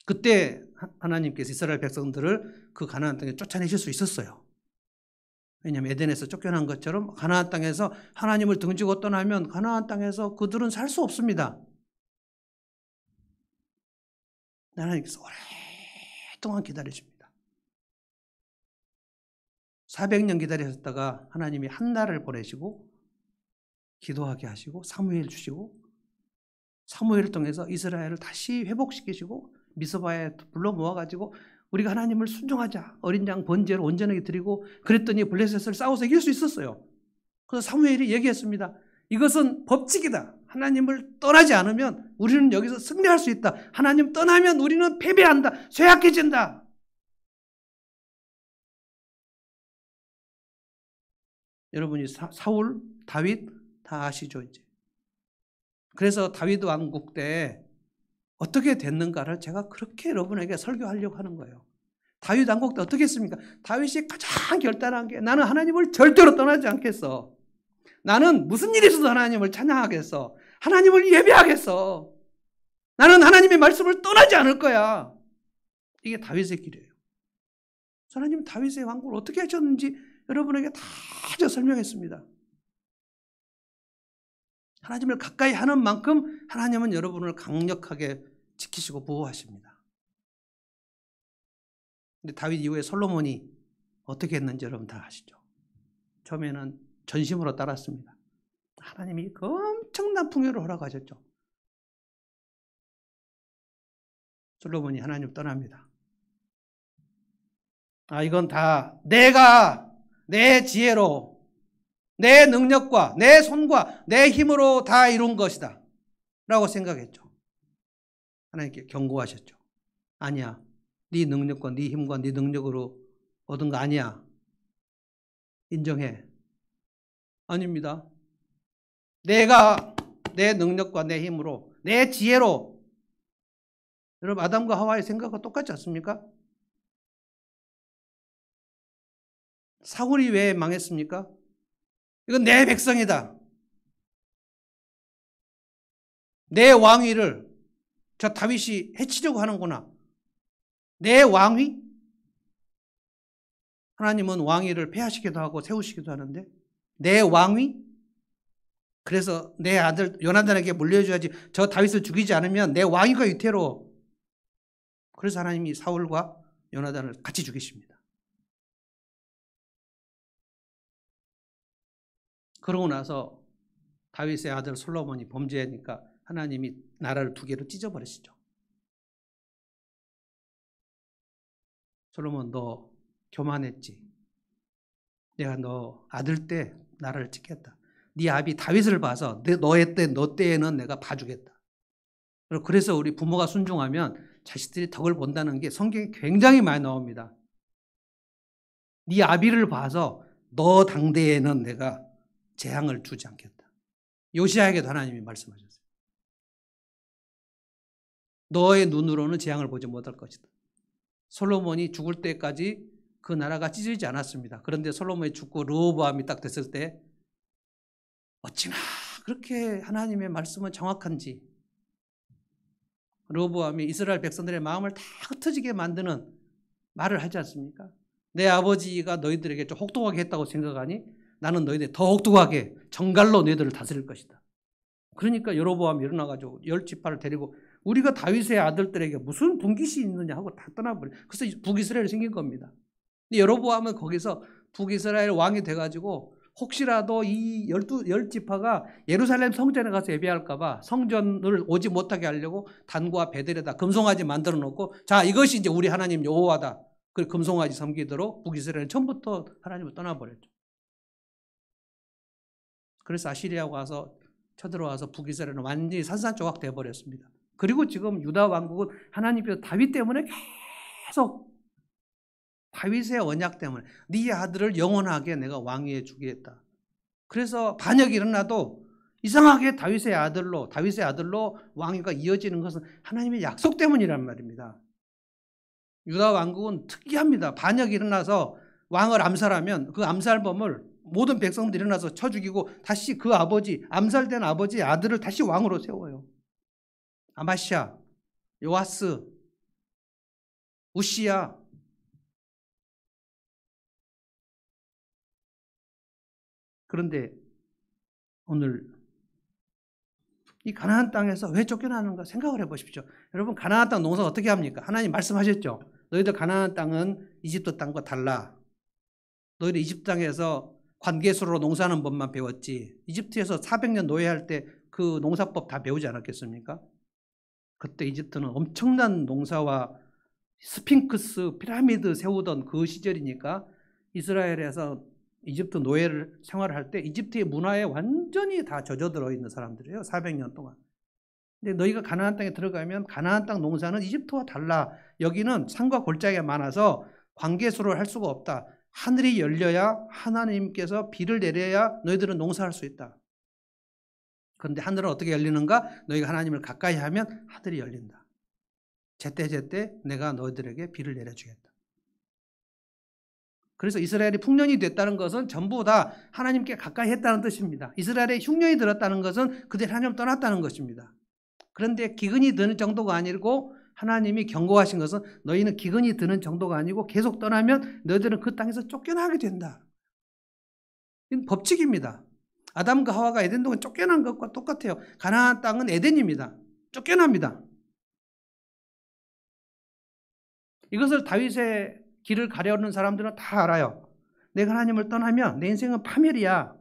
그때 하나님께서 이스라엘 백성들을 그 가나안 땅에 쫓아내실 수 있었어요. 왜냐하면 에덴에서 쫓겨난 것처럼 가나안 땅에서 하나님을 등지고 떠나면 가나안 땅에서 그들은 살 수 없습니다. 하나님께서 오랫동안 기다리십니다. 400년 기다리셨다가 하나님이 한 날을 보내시고 기도하게 하시고 사무엘 주시고, 사무엘을 통해서 이스라엘을 다시 회복시키시고 미스바에 불러 모아가지고 우리가 하나님을 순종하자. 어린 양 번제를 온전하게 드리고 그랬더니 블레셋을 싸워서 이길 수 있었어요. 그래서 사무엘이 얘기했습니다. 이것은 법칙이다. 하나님을 떠나지 않으면 우리는 여기서 승리할 수 있다. 하나님 떠나면 우리는 패배한다. 쇠약해진다. 여러분이 사울, 다윗 다 아시죠 이제. 그래서 다윗 왕국 때 어떻게 됐는가를 제가 그렇게 여러분에게 설교하려고 하는 거예요. 다윗 왕국 때 어떻게 했습니까? 다윗이 가장 결단한 게 나는 하나님을 절대로 떠나지 않겠어. 나는 무슨 일이 있어도 하나님을 찬양하겠어. 하나님을 예배하겠어. 나는 하나님의 말씀을 떠나지 않을 거야. 이게 다윗의 길이에요. 하나님은 다윗의 왕국을 어떻게 하셨는지 여러분에게 다 설명했습니다. 하나님을 가까이 하는 만큼 하나님은 여러분을 강력하게 지키시고 보호하십니다. 근데 다윗 이후에 솔로몬이 어떻게 했는지 여러분 다 아시죠? 처음에는 전심으로 따랐습니다. 하나님이 엄청난 풍요를 허락하셨죠. 솔로몬이 하나님 떠납니다. 이건 다 내가 내 지혜로 내 능력과 내 손과 내 힘으로 다 이룬 것이다 라고 생각했죠. 하나님께 경고하셨죠. 아니야. 네 능력과 네 힘과 네 능력으로 얻은 거 아니야. 인정해. 아닙니다. 내가 내 능력과 내 힘으로 내 지혜로. 여러분 아담과 하와의 생각과 똑같지 않습니까? 사울이 왜 망했습니까? 이건 내 백성이다. 내 왕위를 저 다윗이 해치려고 하는구나. 내 왕위? 하나님은 왕위를 폐하시기도 하고 세우시기도 하는데 내 왕위? 그래서 내 아들 요나단에게 물려줘야지. 저 다윗을 죽이지 않으면 내 왕위가 위태로워. 그래서 하나님이 사울과 요나단을 같이 죽이십니다. 그러고 나서 다윗의 아들 솔로몬이 범죄하니까 하나님이 나라를 두 개로 찢어버리시죠. 솔로몬 너 교만했지. 내가 너 아들 때 나라를 찢겠다. 네 아비 다윗을 봐서 너 때에는 내가 봐주겠다. 그래서 우리 부모가 순종하면 자식들이 덕을 본다는 게 성경에 굉장히 많이 나옵니다. 네 아비를 봐서 너 당대에는 내가 재앙을 주지 않겠다. 요시야에게도 하나님이 말씀하셨어요. 너의 눈으로는 재앙을 보지 못할 것이다. 솔로몬이 죽을 때까지 그 나라가 찢어지지 않았습니다. 그런데 솔로몬이 죽고 르호보암이 딱 됐을 때 어찌나 그렇게 하나님의 말씀은 정확한지. 르호보암이 이스라엘 백성들의 마음을 다 흩어지게 만드는 말을 하지 않습니까? 내 아버지가 너희들에게 좀 혹독하게 했다고 생각하니 나는 너희들 더 혹독하게 정갈로 너희들을 다스릴 것이다. 그러니까 여로보암이 일어나가지고 10지파를 데리고 우리가 다윗의 아들들에게 무슨 분깃이 있느냐 하고 다 떠나버려. 그래서 북이스라엘이 생긴 겁니다. 근데 여로보암은 거기서 북이스라엘 왕이 돼가지고 혹시라도 이 10지파가 예루살렘 성전에 가서 예배할까봐 성전을 오지 못하게 하려고 단과 베델에다 금송아지 만들어 놓고 자 이것이 이제 우리 하나님 여호와다. 그 금송아지 섬기도록 북이스라엘은 처음부터 하나님을 떠나버렸죠. 그래서 아시리아가 와서 쳐들어와서 북이스라엘은 완전히 산산조각 되어버렸습니다. 그리고 지금 유다 왕국은 하나님께서 다윗 때문에 계속 다윗의 언약 때문에 네 아들을 영원하게 내가 왕위에 주겠다. 그래서 반역이 일어나도 이상하게 다윗의 아들로 왕위가 이어지는 것은 하나님의 약속 때문이란 말입니다. 유다 왕국은 특이합니다. 반역이 일어나서 왕을 암살하면 그 암살범을 모든 백성들이 일어나서 쳐 죽이고 다시 그 아버지, 암살된 아버지의 아들을 다시 왕으로 세워요. 아마시아, 요아스, 우시야. 그런데 오늘 이 가나안 땅에서 왜 쫓겨나는가 생각을 해보십시오. 여러분 가나안 땅 농사 어떻게 합니까? 하나님 말씀하셨죠. 너희들 가나안 땅은 이집트 땅과 달라. 너희들 이집트 땅에서 관계수로 농사하는 법만 배웠지. 이집트에서 400년 노예할 때 그 농사법 다 배우지 않았겠습니까? 그때 이집트는 엄청난 농사와 스핑크스 피라미드 세우던 그 시절이니까 이스라엘에서 이집트 노예를 생활을 할 때 이집트의 문화에 완전히 다 젖어들어 있는 사람들이에요. 400년 동안. 근데 너희가 가나안 땅에 들어가면 가나안 땅 농사는 이집트와 달라. 여기는 산과 골짜기가 많아서 관계수를 할 수가 없다. 하늘이 열려야 하나님께서 비를 내려야 너희들은 농사할 수 있다. 그런데 하늘은 어떻게 열리는가? 너희가 하나님을 가까이 하면 하늘이 열린다. 제때제때 내가 너희들에게 비를 내려주겠다. 그래서 이스라엘이 풍년이 됐다는 것은 전부 다 하나님께 가까이 했다는 뜻입니다. 이스라엘의 흉년이 들었다는 것은 그들이 하나님을 떠났다는 것입니다. 그런데 기근이 드는 정도가 아니고 하나님이 경고하신 것은 너희는 기근이 드는 정도가 아니고 계속 떠나면 너희들은 그 땅에서 쫓겨나게 된다. 이건 법칙입니다. 아담과 하와가 에덴 동에 쫓겨난 것과 똑같아요. 가나안 땅은 에덴입니다. 쫓겨납니다. 이것을 다윗의 길을 가려는 사람들은 다 알아요. 내가 하나님을 떠나면 내 인생은 파멸이야.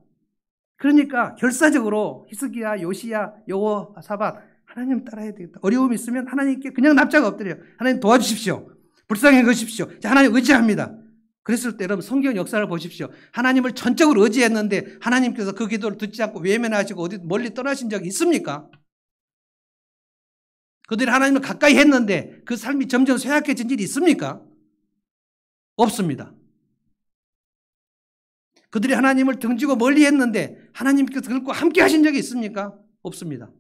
그러니까 결사적으로 히스기야, 요시야, 여호사밧 하나님 따라야 되겠다. 어려움이 있으면 하나님께 그냥 납작 엎드려요. 하나님 도와주십시오. 불쌍히 여기십시오. 자, 하나님 의지합니다. 그랬을 때 여러분 성경 역사를 보십시오. 하나님을 전적으로 의지했는데 하나님께서 그 기도를 듣지 않고 외면하시고 어디 멀리 떠나신 적이 있습니까? 그들이 하나님을 가까이 했는데 그 삶이 점점 쇠약해진 일이 있습니까? 없습니다. 그들이 하나님을 등지고 멀리 했는데 하나님께서 그들과 함께 하신 적이 있습니까? 없습니다.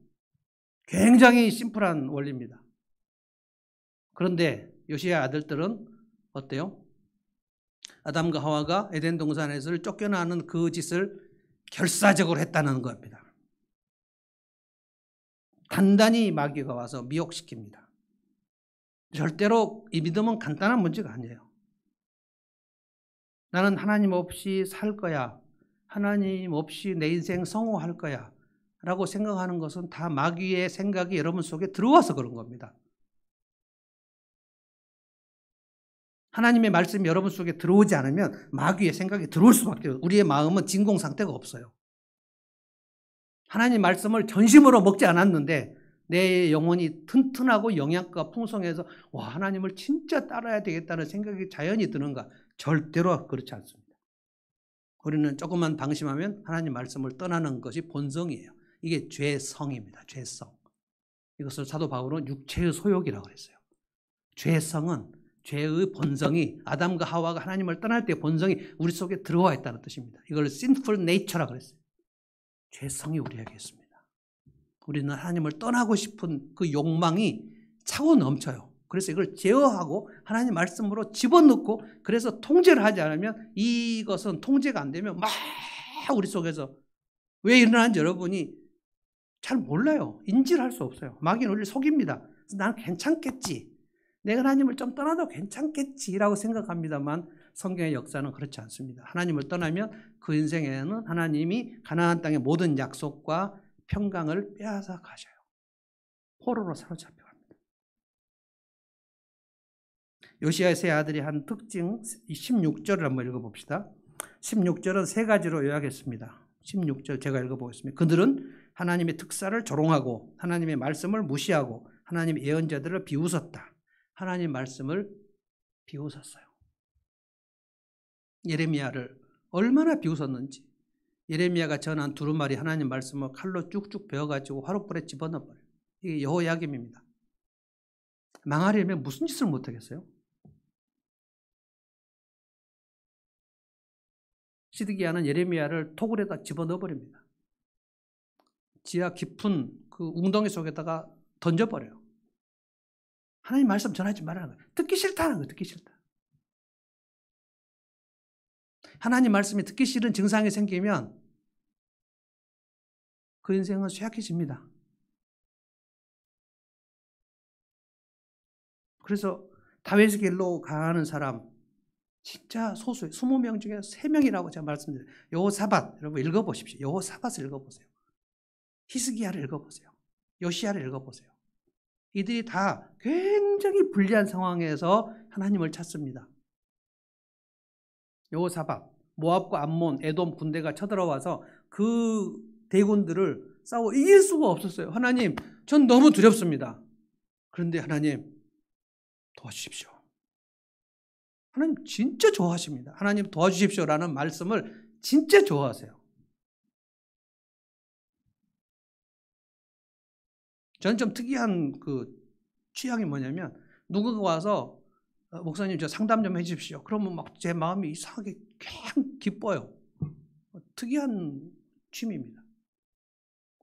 굉장히 심플한 원리입니다. 그런데 요시야의 아들들은 어때요? 아담과 하와가 에덴 동산에서 쫓겨나는 그 짓을 결사적으로 했다는 겁니다. 단단히 마귀가 와서 미혹시킵니다. 절대로 이 믿음은 간단한 문제가 아니에요. 나는 하나님 없이 살 거야. 하나님 없이 내 인생 성공할 거야. 라고 생각하는 것은 다 마귀의 생각이 여러분 속에 들어와서 그런 겁니다. 하나님의 말씀이 여러분 속에 들어오지 않으면 마귀의 생각이 들어올 수밖에 없어요. 우리의 마음은 진공 상태가 없어요. 하나님 말씀을 전심으로 먹지 않았는데 내 영혼이 튼튼하고 영양가 풍성해서 와 하나님을 진짜 따라야 되겠다는 생각이 자연히 드는가? 절대로 그렇지 않습니다. 우리는 조금만 방심하면 하나님 말씀을 떠나는 것이 본성이에요. 이게 죄성입니다. 죄성. 이것을 사도 바울은 육체의 소욕이라고 그랬어요. 죄성은 죄의 본성이 아담과 하와가 하나님을 떠날 때 본성이 우리 속에 들어와 있다는 뜻입니다. 이걸 sinful nature라고 그랬어요. 죄성이 우리에게 있습니다. 우리는 하나님을 떠나고 싶은 그 욕망이 차고 넘쳐요. 그래서 이걸 제어하고 하나님 말씀으로 집어넣고 그래서 통제를 하지 않으면 이것은 통제가 안 되면 막 우리 속에서 왜 일어나는지 여러분이 잘 몰라요. 인지를 할 수 없어요. 마귀는 우리를 속입니다. 그래서 나는 괜찮겠지. 내가 하나님을 좀 떠나도 괜찮겠지라고 생각합니다만 성경의 역사는 그렇지 않습니다. 하나님을 떠나면 그 인생에는 하나님이 가나안 땅의 모든 약속과 평강을 빼앗아 가셔요. 포로로 사로잡혀 갑니다. 요시야의 세 아들이 한 특징 16절을 한번 읽어봅시다. 16절은 세 가지로 요약했습니다. 16절 제가 읽어보겠습니다. 그들은 하나님의 특사를 조롱하고 하나님의 말씀을 무시하고 하나님의 예언자들을 비웃었다. 하나님 말씀을 비웃었어요. 예레미야를 얼마나 비웃었는지. 예레미야가 전한 두루마리 하나님 말씀을 칼로 쭉쭉 베어가지고 화롯불에 집어넣어버려요. 이게 여호야김입니다. 망하려면 무슨 짓을 못하겠어요? 시드기야는 예레미야를 토굴에다 집어넣어버립니다. 지하 깊은 그 웅덩이 속에다가 던져버려요. 하나님 말씀 전하지 말라는 거예요. 듣기 싫다는 거예요. 듣기 싫다. 하나님 말씀이 듣기 싫은 증상이 생기면 그 인생은 쇠약해집니다. 그래서 다윗의 길로 가는 사람 진짜 소수예요. 20명 중에 3명이라고 제가 말씀드려요. 여호사밧 여러분 읽어보십시오. 여호사밧을 읽어보세요. 히스기야를 읽어보세요. 요시야를 읽어보세요. 이들이 다 굉장히 불리한 상황에서 하나님을 찾습니다. 여호사밧, 모압과 암몬, 에돔 군대가 쳐들어와서 그 대군들을 싸워 이길 수가 없었어요. 하나님, 전 너무 두렵습니다. 그런데 하나님 도와주십시오. 하나님 진짜 좋아하십니다. 하나님 도와주십시오라는 말씀을 진짜 좋아하세요. 저는 좀 특이한 그 취향이 뭐냐면 누군가 와서 목사님 저 상담 좀 해주십시오. 그러면 막 제 마음이 이상하게 그냥 기뻐요. 특이한 취미입니다.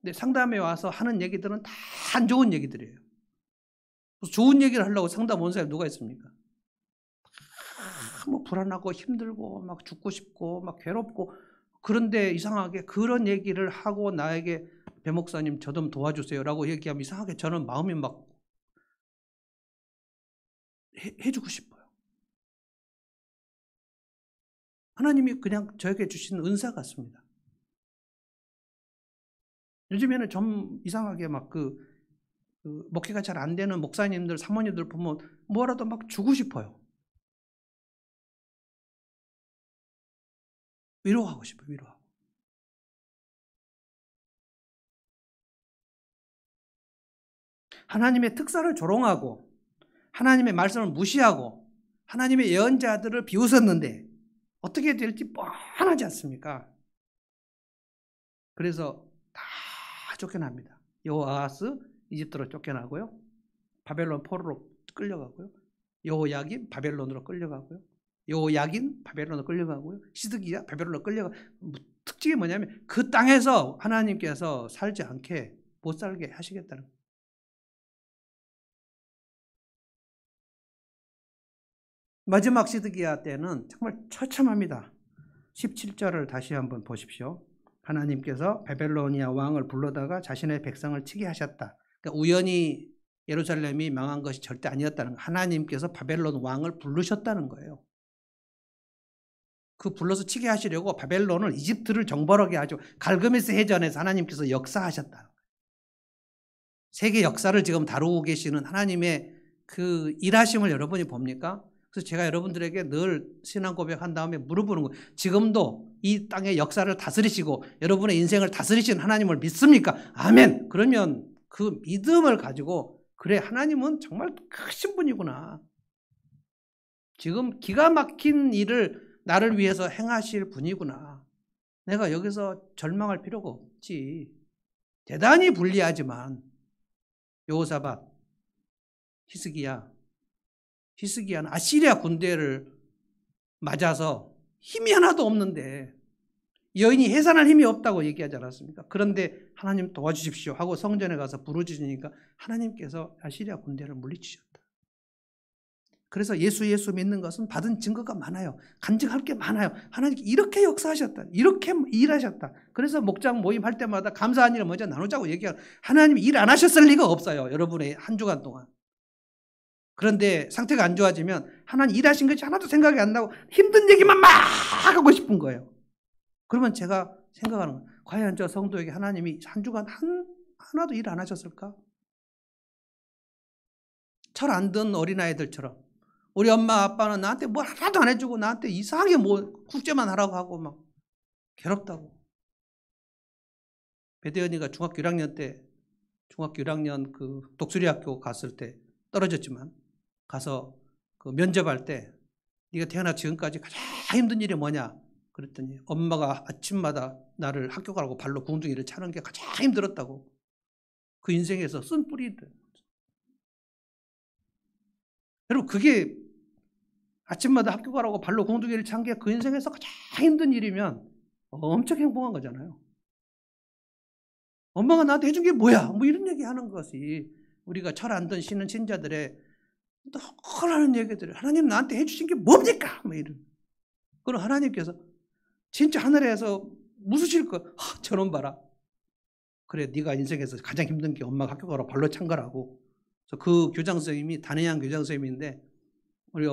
근데 상담에 와서 하는 얘기들은 다 안 좋은 얘기들이에요. 좋은 얘기를 하려고 상담 온 사람이 누가 있습니까? 뭐 불안하고 힘들고 막 죽고 싶고 막 괴롭고, 그런데 이상하게 그런 얘기를 하고 나에게 배 목사님 저 좀 도와주세요라고 얘기하면 이상하게 저는 마음이 막 해주고 싶어요. 하나님이 그냥 저에게 주신 은사 같습니다. 요즘에는 좀 이상하게 막 목회가 잘 안 되는 목사님들, 사모님들 보면 뭐라도 막 주고 싶어요. 위로하고 싶어요. 위로하고. 하나님의 특사를 조롱하고 하나님의 말씀을 무시하고 하나님의 예언자들을 비웃었는데 어떻게 될지 뻔하지 않습니까? 그래서 다 쫓겨납니다. 여호아하스 이집트로 쫓겨나고요. 바벨론 포로로 끌려가고요. 여호야긴 바벨론으로 끌려가고요. 여호야긴 바벨론으로 끌려가고요. 시드기야 바벨론으로 끌려가. 특징이 뭐냐면 그 땅에서 하나님께서 살지 않게 못 살게 하시겠다는 거예요. 마지막 시드기야 때는 정말 처참합니다. 17절을 다시 한번 보십시오. 하나님께서 바벨로니아 왕을 불러다가 자신의 백성을 치게 하셨다. 그러니까 우연히 예루살렘이 망한 것이 절대 아니었다는 거예요. 하나님께서 바벨론 왕을 부르셨다는 거예요. 그 불러서 치게 하시려고 바벨론을, 이집트를 정벌하게 하죠. 갈그메스 해전에서 하나님께서 역사하셨다는 거예요. 세계 역사를 지금 다루고 계시는 하나님의 그 일하심을 여러분이 봅니까? 그래서 제가 여러분들에게 늘 신앙 고백한 다음에 물어보는 거예요. 지금도 이 땅의 역사를 다스리시고 여러분의 인생을 다스리시는 하나님을 믿습니까? 아멘. 그러면 그 믿음을 가지고 그래, 하나님은 정말 크신 분이구나. 지금 기가 막힌 일을 나를 위해서 행하실 분이구나. 내가 여기서 절망할 필요가 없지. 대단히 불리하지만 여호사밧, 히스기야는 아시리아 군대를 맞아서 힘이 하나도 없는데 여인이 해산할 힘이 없다고 얘기하지 않았습니까? 그런데 하나님 도와주십시오 하고 성전에 가서 부르짖으니까 하나님께서 아시리아 군대를 물리치셨다. 그래서 예수 믿는 것은 받은 증거가 많아요. 간증할 게 많아요. 하나님께 이렇게 역사하셨다. 이렇게 일하셨다. 그래서 목장 모임할 때마다 감사한 일을 먼저 나누자고 얘기하고, 하나님이 일 안 하셨을 리가 없어요. 여러분의 한 주간 동안. 그런데 상태가 안 좋아지면 하나님 일하신 것이 하나도 생각이 안 나고 힘든 얘기만 막 하고 싶은 거예요. 그러면 제가 생각하는 거예요. 과연 저 성도에게 하나님이 한 주간 하나도 일 안 하셨을까? 철 안 든 어린아이들처럼 우리 엄마 아빠는 나한테 뭘 하나도 안 해주고 나한테 이상하게 뭐 국제만 하라고 하고 막 괴롭다고. 배대현이가 중학교 1학년 그 독수리 학교 갔을 때 떨어졌지만 가서 그 면접할 때 네가 태어나 지금까지 가장 힘든 일이 뭐냐? 그랬더니 엄마가 아침마다 나를 학교 가라고 발로 궁둥이를 차는 게 가장 힘들었다고. 그 인생에서 쓴 뿌리들. 여러분, 그게 아침마다 학교 가라고 발로 궁둥이를 찬 게 그 인생에서 가장 힘든 일이면 엄청 행복한 거잖아요. 엄마가 나한테 해준 게 뭐야? 뭐 이런 얘기 하는 것이 우리가 철 안 든 신은 신자들의 너무하는 얘기들을, 하나님 나한테 해주신 게 뭡니까? 뭐 이런. 그럼 하나님께서 진짜 하늘에서 무수실 거, 저놈 봐라. 그래, 네가 인생에서 가장 힘든 게 엄마가 학교 가라고 발로 찬 거라고. 그래서 그 교장 선생님이 단혜양 교장 선생님인데 우리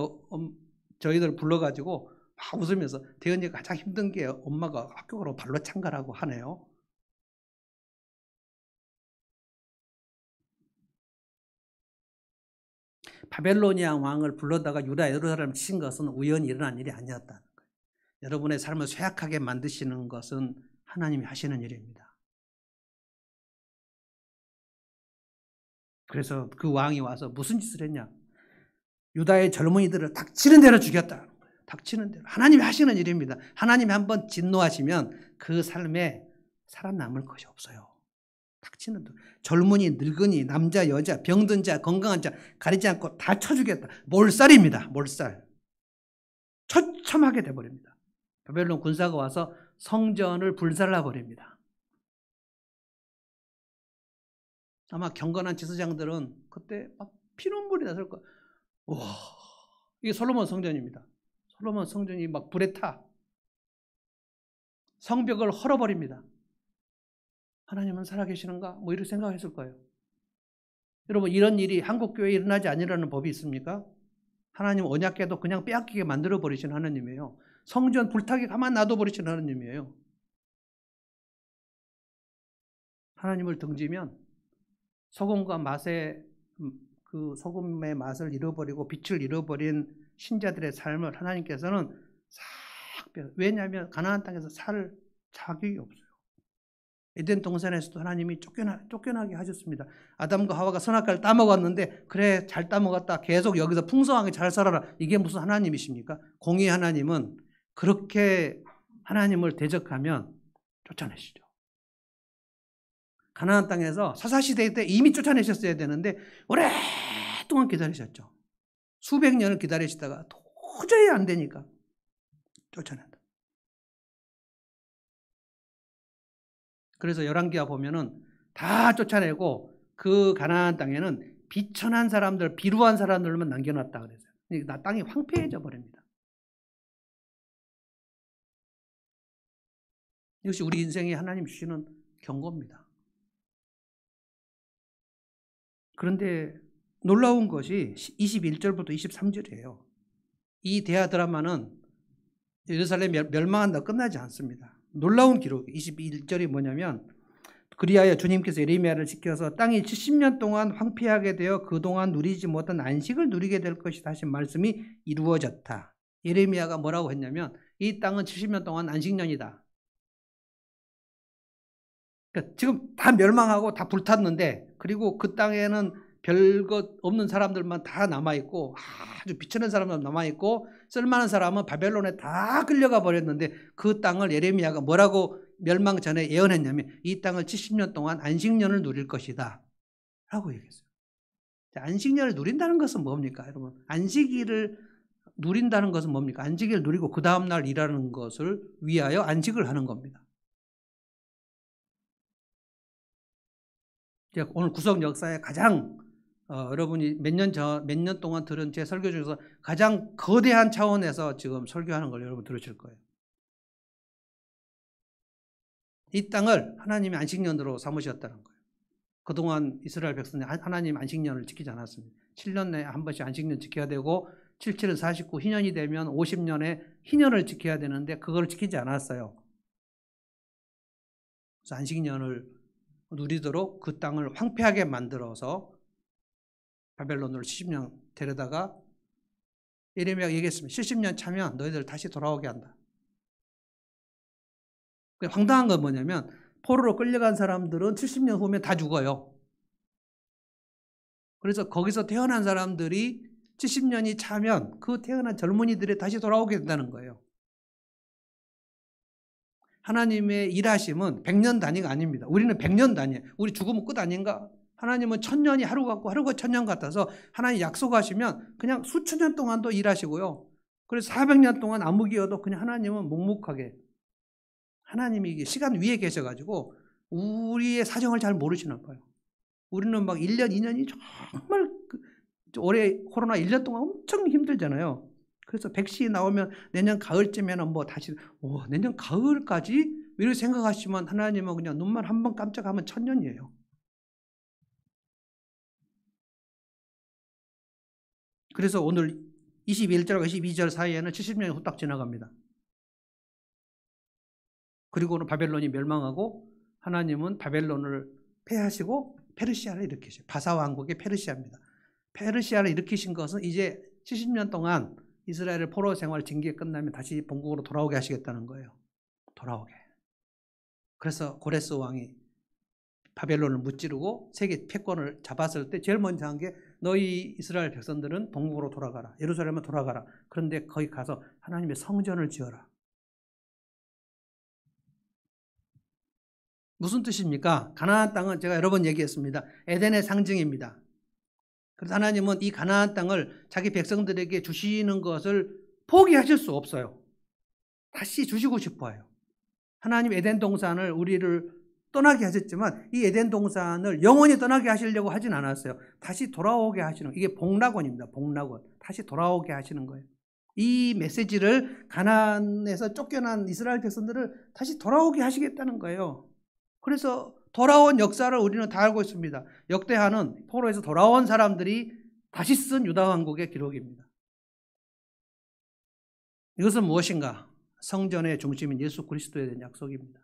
저희들 불러가지고 막 웃으면서 대현이가 가장 힘든 게 엄마가 학교 가라고 발로 찬 거라고 하네요. 바벨로니아 왕을 불러다가 유다 예루살렘을 친 것은 우연히 일어난 일이 아니었다는 거예요. 여러분의 삶을 쇠약하게 만드시는 것은 하나님이 하시는 일입니다. 그래서 그 왕이 와서 무슨 짓을 했냐? 유다의 젊은이들을 닥치는 대로 죽였다. 닥치는 대로 하나님이 하시는 일입니다. 하나님이 한번 진노하시면 그 삶에 살아남을 것이 없어요. 닥치는 대로. 젊은이, 늙은이, 남자, 여자, 병든 자, 건강한 자 가리지 않고 다 쳐주겠다. 몰살입니다. 몰살. 처참하게 돼버립니다. 바벨론 군사가 와서 성전을 불살라 버립니다. 아마 경건한 지도자들은 그때 막 피눈물이 났을 거예요. 와, 이게 솔로몬 성전입니다. 솔로몬 성전이 막 불에 타. 성벽을 헐어버립니다. 하나님은 살아계시는가? 뭐 이렇게 생각했을 거예요. 여러분, 이런 일이 한국교회에 일어나지 아니라는 법이 있습니까? 하나님 언약궤도 그냥 빼앗기게 만들어버리신 하나님이에요. 성전 불타게 가만 놔둬버리신 하나님이에요. 하나님을 등지면 소금과 맛의 그 소금의 맛을 잃어버리고 빛을 잃어버린 신자들의 삶을 하나님께서는 싹 빼요. 왜냐하면 가나안 땅에서 살 자격이 없어요. 에덴 동산에서도 하나님이 쫓겨나게 하셨습니다. 아담과 하와가 선악과를 따먹었는데 그래 잘 따먹었다. 계속 여기서 풍성하게 잘 살아라. 이게 무슨 하나님이십니까? 공의 하나님은 그렇게 하나님을 대적하면 쫓아내시죠. 가나안 땅에서 사사시대 때 이미 쫓아내셨어야 되는데 오랫동안 기다리셨죠. 수백 년을 기다리시다가 도저히 안 되니까 쫓아낸다. 그래서 열왕기하 보면은 다 쫓아내고 그 가나안 땅에는 비천한 사람들, 비루한 사람들만 남겨놨다 그랬어요. 그러니까 땅이 황폐해져 버립니다. 이것이 우리 인생에 하나님 주시는 경고입니다. 그런데 놀라운 것이 21절부터 23절이에요. 이 대하 드라마는 예루살렘 멸망한다 끝나지 않습니다. 놀라운 기록 21절이 뭐냐면 그리하여 주님께서 예레미야를 지켜서 땅이 70년 동안 황폐하게 되어 그동안 누리지 못한 안식을 누리게 될 것이다 하신 말씀이 이루어졌다. 예레미야가 뭐라고 했냐면 이 땅은 70년 동안 안식년이다. 그러니까 지금 다 멸망하고 다 불탔는데 그리고 그 땅에는 별것 없는 사람들만 다 남아있고 아주 비천한 사람들 남아있고 쓸만한 사람은 바벨론에 다 끌려가 버렸는데 그 땅을 예레미야가 뭐라고 멸망 전에 예언했냐면 이 땅을 70년 동안 안식년을 누릴 것이다 라고 얘기했어요. 안식년을 누린다는 것은 뭡니까 여러분? 안식일을 누린다는 것은 뭡니까? 안식일을 누리고 그 다음날 일하는 것을 위하여 안식을 하는 겁니다. 오늘 구속 역사에 가장 여러분이 몇 년 동안 들은 제 설교 중에서 가장 거대한 차원에서 지금 설교하는 걸 여러분 들으실 거예요. 이 땅을 하나님이 안식년으로 삼으셨다는 거예요. 그동안 이스라엘 백성이 하나님 안식년을 지키지 않았습니다. 7년에 한 번씩 안식년 지켜야 되고 77은 49, 희년이 되면 50년에 희년을 지켜야 되는데 그걸 지키지 않았어요. 그래서 안식년을 누리도록 그 땅을 황폐하게 만들어서 바벨론으로 70년 데려다가 예레미야가 얘기했습니다. 70년 차면 너희들 다시 돌아오게 한다. 황당한 건 뭐냐면 포로로 끌려간 사람들은 70년 후면 다 죽어요. 그래서 거기서 태어난 사람들이 70년이 차면 그 태어난 젊은이들이 다시 돌아오게 된다는 거예요. 하나님의 일하심은 100년 단위가 아닙니다. 우리는 100년 단위예요. 우리 죽으면 끝 아닌가? 하나님은 1000년이 하루 같고 하루가 1000년 같아서 하나님 약속하시면 그냥 수천 년 동안도 일하시고요. 그래서 400년 동안 암흑이어도 그냥 하나님은 묵묵하게 하나님이 이게 시간 위에 계셔가지고 우리의 사정을 잘 모르시나 봐요. 우리는 막 1년, 2년이 정말 올해 코로나 1년 동안 엄청 힘들잖아요. 그래서 백신이 나오면 내년 가을쯤에는 뭐 다시 내년 가을까지 이렇게 생각하시면 하나님은 그냥 눈만 한 번 깜짝하면 1000년이에요. 그래서 오늘 21절과 22절 사이에는 70년이 후딱 지나갑니다. 그리고는 바벨론이 멸망하고 하나님은 바벨론을 패하시고 페르시아를 일으키셔요. 바사 왕국의 페르시아입니다. 페르시아를 일으키신 것은 이제 70년 동안 이스라엘을 포로 생활 징계 끝나면 다시 본국으로 돌아오게 하시겠다는 거예요. 돌아오게. 그래서 고레스 왕이 바벨론을 무찌르고 세계 패권을 잡았을 때 제일 먼저 한 게 너희 이스라엘 백성들은 동국으로 돌아가라. 예루살렘에 돌아가라. 그런데 거기 가서 하나님의 성전을 지어라. 무슨 뜻입니까? 가나안 땅은 제가 여러 번 얘기했습니다. 에덴의 상징입니다. 그래서 하나님은 이 가나안 땅을 자기 백성들에게 주시는 것을 포기하실 수 없어요. 다시 주시고 싶어요. 하나님 에덴 동산을 우리를 떠나게 하셨지만 이 에덴 동산을 영원히 떠나게 하시려고 하진 않았어요. 다시 돌아오게 하시는, 이게 복락원입니다. 복락원. 다시 돌아오게 하시는 거예요. 이 메시지를 가나안에서 쫓겨난 이스라엘 백성들을 다시 돌아오게 하시겠다는 거예요. 그래서 돌아온 역사를 우리는 다 알고 있습니다. 역대하는 포로에서 돌아온 사람들이 다시 쓴 유다 왕국의 기록입니다. 이것은 무엇인가? 성전의 중심인 예수 그리스도에 대한 약속입니다.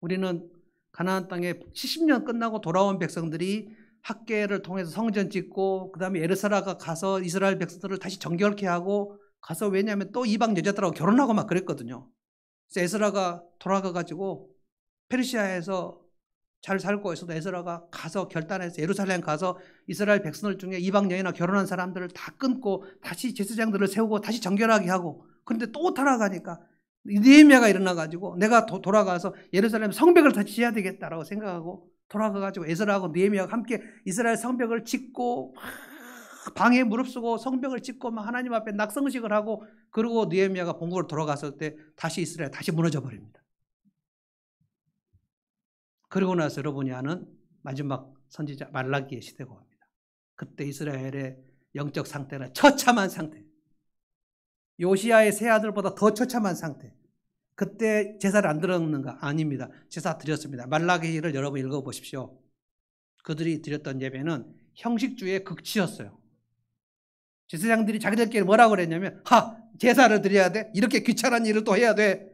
우리는 가나안 땅에 70년 끝나고 돌아온 백성들이 학계를 통해서 성전 짓고 그 다음에 에르사라가 가서 이스라엘 백성들을 다시 정결케 하고 가서, 왜냐하면 또 이방 여자들하고 결혼하고 막 그랬거든요. 그래서 에스라가 돌아가가지고 페르시아에서 잘 살고 있어도 에스라가 가서 결단해서 예루살렘 가서 이스라엘 백성들 중에 이방 여인이나 결혼한 사람들을 다 끊고 다시 제사장들을 세우고 다시 정결하게 하고, 그런데 또 타락하니까 느헤미야가 일어나가지고 내가 돌아가서 예루살렘 성벽을 다시 지어야 되겠다라고 생각하고 돌아가가지고 에스라하고 느헤미야가 함께 이스라엘 성벽을 짓고 방에 무릅쓰고 성벽을 짓고 막 하나님 앞에 낙성식을 하고, 그리고 느헤미야가 본국으로 돌아갔을 때 다시 이스라엘 다시 무너져 버립니다. 그리고 나서 여러분이 아는 마지막 선지자 말라기의 시대가 옵니다. 그때 이스라엘의 영적 상태는 처참한 상태, 요시야의 세 아들보다 더 처참한 상태. 그때 제사를 안 드렸는가? 아닙니다. 제사 드렸습니다. 말라기를 여러분 읽어보십시오. 그들이 드렸던 예배는 형식주의 극치였어요. 제사장들이 자기들끼리 뭐라고 그랬냐면, 제사를 드려야 돼? 이렇게 귀찮은 일을 또 해야 돼?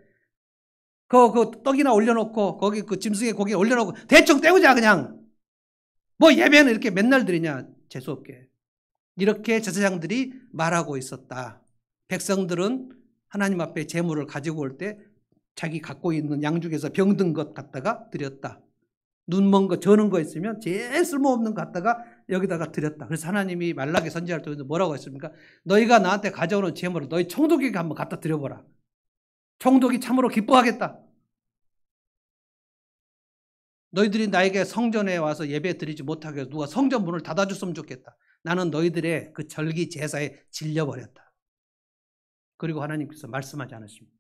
그 떡이나 올려놓고 거기 그 짐승의 고기 올려놓고 대충 때우자 그냥. 뭐 예배는 이렇게 맨날 드리냐? 재수없게. 이렇게 제사장들이 말하고 있었다. 백성들은 하나님 앞에 제물을 가지고 올 때 자기 갖고 있는 양 중에서 병든 것 갖다가 드렸다. 눈 먼 거, 저는 거 있으면 제일 쓸모없는 거 갖다가 여기다가 드렸다. 그래서 하나님이 말라기 선지할 때 뭐라고 했습니까? 너희가 나한테 가져오는 제물을 너희 총독에게 한번 갖다 드려보라. 총독이 참으로 기뻐하겠다. 너희들이 나에게 성전에 와서 예배 드리지 못하게 해서 누가 성전 문을 닫아줬으면 좋겠다. 나는 너희들의 그 절기 제사에 질려버렸다. 그리고 하나님께서 말씀하지 않으십니다.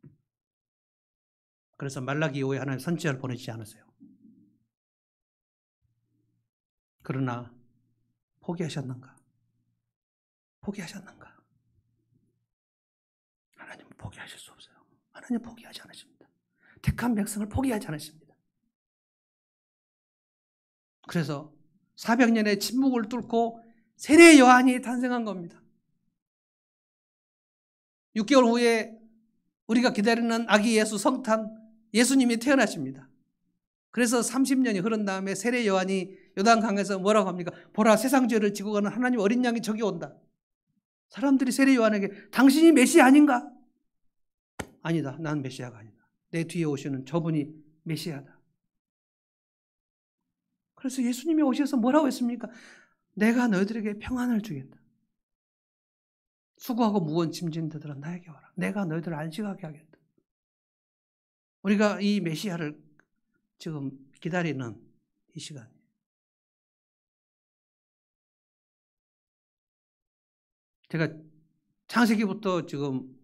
그래서 말라기 이후에 하나님 선지자를 보내지 않으세요. 그러나 포기하셨는가? 포기하셨는가? 하나님은 포기하실 수 없어요. 하나님 포기하지 않으십니다. 택한 백성을 포기하지 않으십니다. 그래서 400년의 침묵을 뚫고 세례 요한이 탄생한 겁니다. 6개월 후에 우리가 기다리는 아기 예수 성탄 예수님이 태어나십니다. 그래서 30년이 흐른 다음에 세례 요한이 요단강에서 뭐라고 합니까? 보라, 세상 죄를 지고 가는 하나님 어린 양이 저기 온다. 사람들이 세례 요한에게 당신이 메시아 아닌가? 아니다. 난 메시아가 아니다. 내 뒤에 오시는 저분이 메시아다. 그래서 예수님이 오셔서 뭐라고 했습니까? 내가 너희들에게 평안을 주겠다. 수고하고 무거운 짐진 자들아 나에게 와라. 내가 너희들을 안식하게 하겠다. 우리가 이 메시아를 지금 기다리는 이 시간이에요. 제가 창세기부터 지금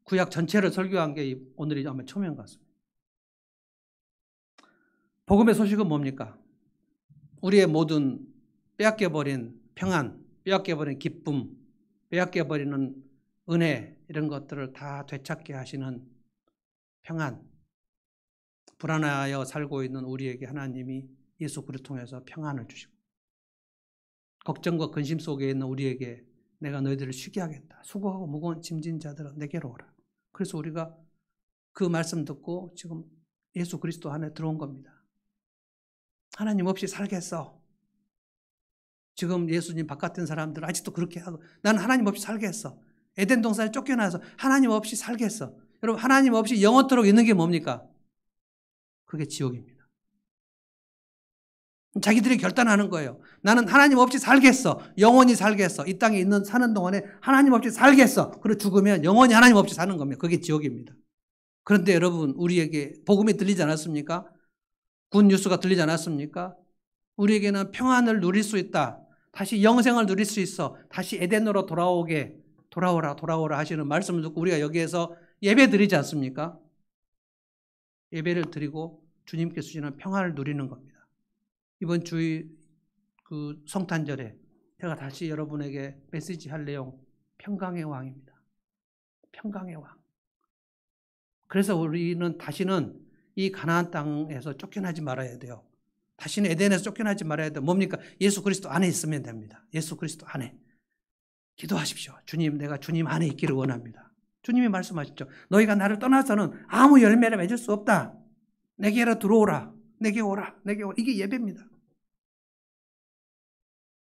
구약 전체를 설교한 게 오늘이 아마 처음인 것 같습니다. 복음의 소식은 뭡니까? 우리의 모든 빼앗겨버린 평안, 빼앗겨버린 기쁨, 빼앗겨버리는 은혜, 이런 것들을 다 되찾게 하시는 평안, 불안하여 살고 있는 우리에게 하나님이 예수 그리스도를 통해서 평안을 주시고, 걱정과 근심 속에 있는 우리에게 내가 너희들을 쉬게 하겠다. 수고하고 무거운 짐진 자들아 내게로 오라. 그래서 우리가 그 말씀 듣고 지금 예수 그리스도 안에 들어온 겁니다. 하나님 없이 살겠어. 지금 예수님 바깥에 있는 사람들 아직도 그렇게 하고, 나는 하나님 없이 살겠어. 에덴 동산에 쫓겨나서 하나님 없이 살겠어. 여러분, 하나님 없이 영원토록 있는 게 뭡니까? 그게 지옥입니다. 자기들이 결단하는 거예요. 나는 하나님 없이 살겠어. 영원히 살겠어. 이 땅에 사는 동안에 하나님 없이 살겠어. 그리고 죽으면 영원히 하나님 없이 사는 겁니다. 그게 지옥입니다. 그런데 여러분, 우리에게 복음이 들리지 않았습니까? 굿뉴스가 들리지 않았습니까? 우리에게는 평안을 누릴 수 있다. 다시 영생을 누릴 수 있어. 다시 에덴으로 돌아오라 하시는 말씀을 듣고 우리가 여기에서 예배 드리지 않습니까? 예배를 드리고 주님께 주시는 평안을 누리는 겁니다. 이번 주의 성탄절에 제가 다시 여러분에게 메시지 할 내용, 평강의 왕입니다. 평강의 왕. 그래서 우리는 다시는 이 가나안 땅에서 쫓겨나지 말아야 돼요. 다시는 에덴에서 쫓겨나지 말아야 돼요. 뭡니까? 예수 그리스도 안에 있으면 됩니다. 예수 그리스도 안에. 기도하십시오. 주님, 내가 주님 안에 있기를 원합니다. 주님이 말씀하셨죠. 너희가 나를 떠나서는 아무 열매를 맺을 수 없다. 내게로 들어오라. 내게 오라. 내게 오라. 이게 예배입니다.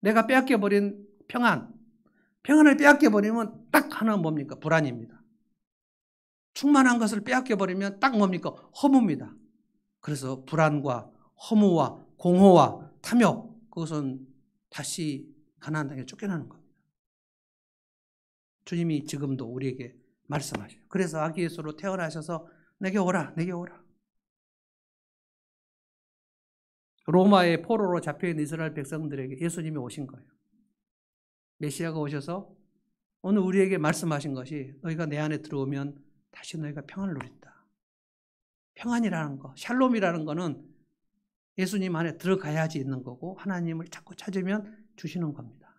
내가 빼앗겨버린 평안을 빼앗겨버리면 딱 하나 뭡니까? 불안입니다. 충만한 것을 빼앗겨버리면 딱 뭡니까? 허무입니다. 그래서 불안과 허무와 공허와 탐욕, 그것은 다시 가나안 땅에 쫓겨나는 겁니다. 주님이 지금도 우리에게 말씀하셔요. 그래서 아기 예수로 태어나셔서 내게 오라, 내게 오라. 로마의 포로로 잡혀있는 이스라엘 백성들에게 예수님이 오신 거예요. 메시아가 오셔서 오늘 우리에게 말씀하신 것이 너희가 내 안에 들어오면 다시 너희가 평안을 누린다. 평안이라는 거, 샬롬이라는 거는 예수님 안에 들어가야지 있는 거고 하나님을 자꾸 찾으면 주시는 겁니다.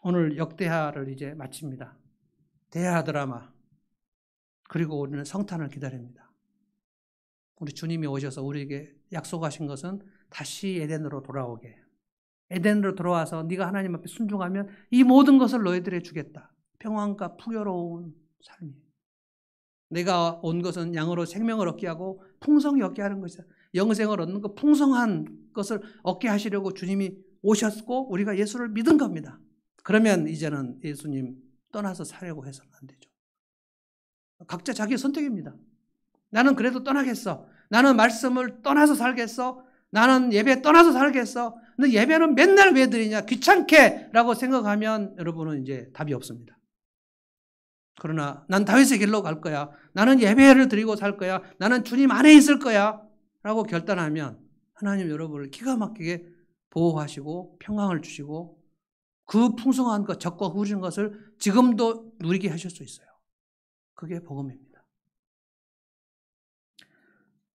오늘 역대하를 이제 마칩니다. 대하 드라마. 그리고 우리는 성탄을 기다립니다. 우리 주님이 오셔서 우리에게 약속하신 것은 다시 에덴으로 돌아오게. 에덴으로 돌아와서 네가 하나님 앞에 순종하면 이 모든 것을 너희들에게 주겠다. 평안과 풍요로운 삶이에요. 내가 온 것은 양으로 생명을 얻게 하고 풍성히 얻게 하는 것이다. 영생을 얻는 것, 풍성한 것을 얻게 하시려고 주님이 오셨고 우리가 예수를 믿은 겁니다. 그러면 이제는 예수님 떠나서 살려고 해서는 안 되죠. 각자 자기 선택입니다. 나는 그래도 떠나겠어. 나는 말씀을 떠나서 살겠어. 나는 예배 떠나서 살겠어. 근데 예배는 맨날 왜 드리냐? 귀찮게 라고 생각하면 여러분은 이제 답이 없습니다. 그러나 난 다윗의 길로 갈 거야. 나는 예배를 드리고 살 거야. 나는 주님 안에 있을 거야. 라고 결단하면 하나님 여러분을 기가 막히게 보호하시고 평강을 주시고 그 풍성한 것, 적과 후진 것을 지금도 누리게 하실 수 있어요. 그게 복음입니다.